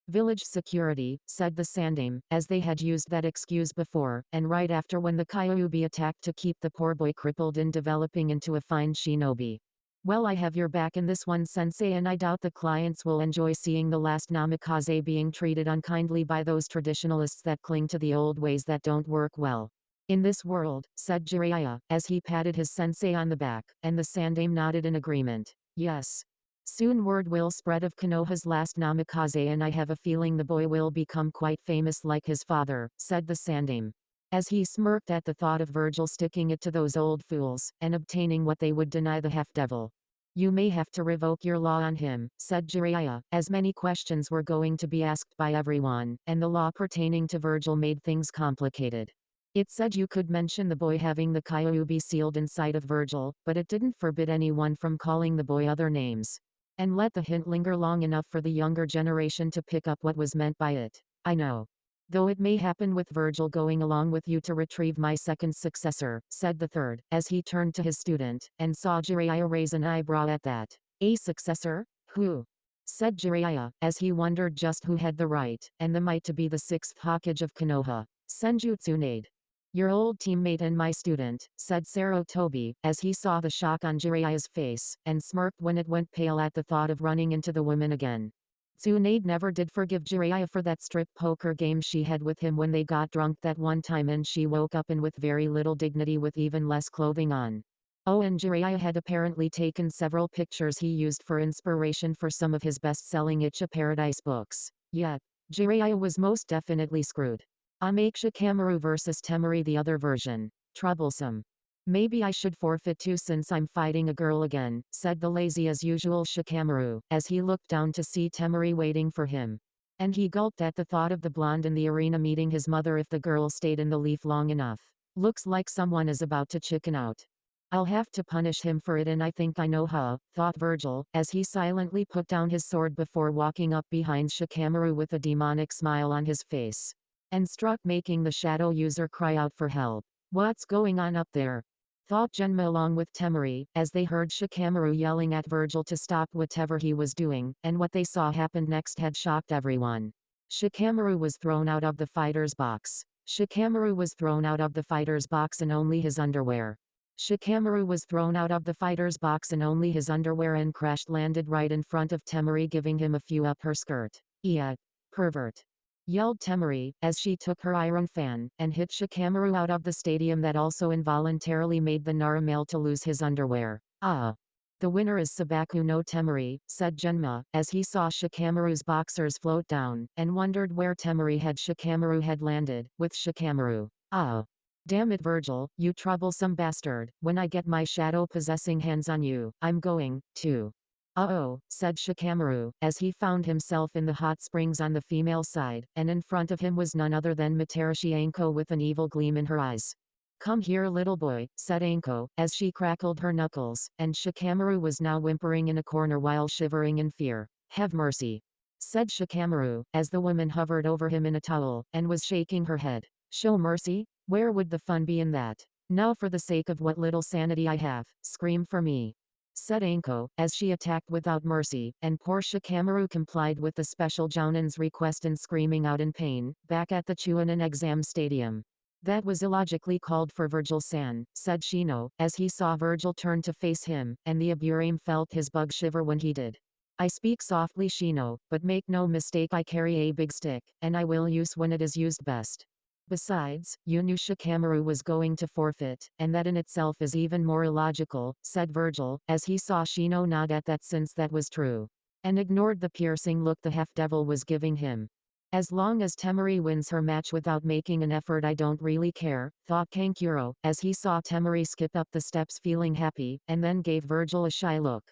village security," said the Sandaime, as they had used that excuse before, and right after when the Kyuubi attacked to keep the poor boy crippled in developing into a fine shinobi. "Well, I have your back in this one, sensei, and I doubt the clients will enjoy seeing the last namikaze being treated unkindly by those traditionalists that cling to the old ways that don't work well in this world," said Jiraiya, as he patted his sensei on the back, and the Sandaime nodded in agreement. "Yes. Soon word will spread of Konoha's last namikaze, and I have a feeling the boy will become quite famous like his father," said the Sandaime. As he smirked at the thought of Vergil sticking it to those old fools, and obtaining what they would deny the half-devil. "You may have to revoke your law on him," said Jiraiya, as many questions were going to be asked by everyone, and the law pertaining to Vergil made things complicated. It said you could mention the boy having the Kyuubi sealed inside of Vergil, but it didn't forbid anyone from calling the boy other names. And let the hint linger long enough for the younger generation to pick up what was meant by it. "I know. Though it may happen with Vergil going along with you to retrieve my second successor," said the third, as he turned to his student, and saw Jiraiya raise an eyebrow at that. "A successor? Who?" said Jiraiya, as he wondered just who had the right, and the might to be the sixth Hokage of Konoha. "Senjutsu-nade. Your old teammate and my student," said Sarutobi, as he saw the shock on Jiraiya's face, and smirked when it went pale at the thought of running into the woman again. Tsunade never did forgive Jiraiya for that strip poker game she had with him when they got drunk that one time and she woke up in with very little dignity with even less clothing on. Oh, and Jiraiya had apparently taken several pictures he used for inspiration for some of his best-selling Icha Paradise books. Yet, Jiraiya was most definitely screwed. I make Shikamaru versus Temari the other version. Troublesome. "Maybe I should forfeit too since I'm fighting a girl again," said the lazy as usual Shikamaru, as he looked down to see Temari waiting for him. And he gulped at the thought of the blonde in the arena meeting his mother if the girl stayed in the leaf long enough. Looks like someone is about to chicken out. "I'll have to punish him for it, and I think I know how," thought Vergil, as he silently put down his sword before walking up behind Shikamaru with a demonic smile on his face. And struck, making the shadow user cry out for help. "What's going on up there?" thought Genma along with Temari, as they heard Shikamaru yelling at Vergil to stop whatever he was doing, and what they saw happen next had shocked everyone. Shikamaru was thrown out of the fighter's box. Shikamaru was thrown out of the fighter's box in only his underwear. Shikamaru was thrown out of the fighter's box in only his underwear and landed right in front of Temari, giving him a few up her skirt. "Yeah, pervert," yelled Temari, as she took her iron fan, and hit Shikamaru out of the stadium that also involuntarily made the Nara male to lose his underwear. "Ah! The winner is Sabaku no Temari, said Genma, as he saw Shikamaru's boxers float down, and wondered where Temari Shikamaru had landed, with Shikamaru. Ah. Damn it Vergil, you troublesome bastard, when I get my shadow-possessing hands on you, I'm going, to. Uh-oh, said Shikamaru, as he found himself in the hot springs on the female side, and in front of him was none other than Mitarashi Anko with an evil gleam in her eyes. Come here little boy, said Anko, as she crackled her knuckles, and Shikamaru was now whimpering in a corner while shivering in fear. Have mercy, said Shikamaru, as the woman hovered over him in a towel, and was shaking her head. Show mercy? Where would the fun be in that? Now for the sake of what little sanity I have, scream for me, said Anko, as she attacked without mercy, and poor Shikamaru complied with the special Jounen's request in screaming out in pain, back at the Chunin exam stadium. That was illogically called for Vergil-san, said Shino, as he saw Vergil turn to face him, and the Aburame felt his bug shiver when he did. I speak softly Shino, but make no mistake I carry a big stick, and I will use when it is used best. Besides, you knew Shikamaru was going to forfeit, and that in itself is even more illogical, said Vergil, as he saw Shino nod at that since that was true. And ignored the piercing look the half-devil was giving him. As long as Temari wins her match without making an effort I don't really care, thought Kankuro, as he saw Temari skip up the steps feeling happy, and then gave Vergil a shy look.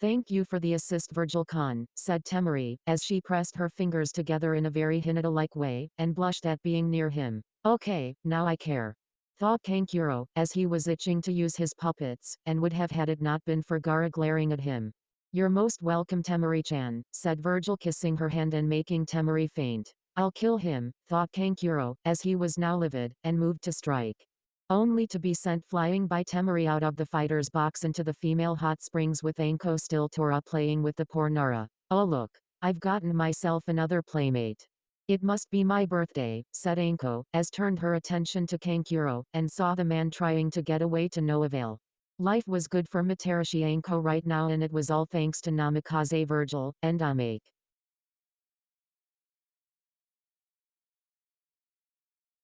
Thank you for the assist Vergil-kun, said Temari, as she pressed her fingers together in a very Hinata-like way, and blushed at being near him. Okay, now I care, thought Kankuro, as he was itching to use his puppets, and would have had it not been for Gaara glaring at him. You're most welcome Temari-chan, said Vergil kissing her hand and making Temari faint. I'll kill him, thought Kankuro, as he was now livid, and moved to strike. Only to be sent flying by Temari out of the fighter's box into the female hot springs with Anko still Tora playing with the poor Nara. Oh look, I've gotten myself another playmate. It must be my birthday, said Anko, as turned her attention to Kankuro, and saw the man trying to get away to no avail. Life was good for Mitarashi Anko right now and it was all thanks to Namikaze Vergil, and Amake.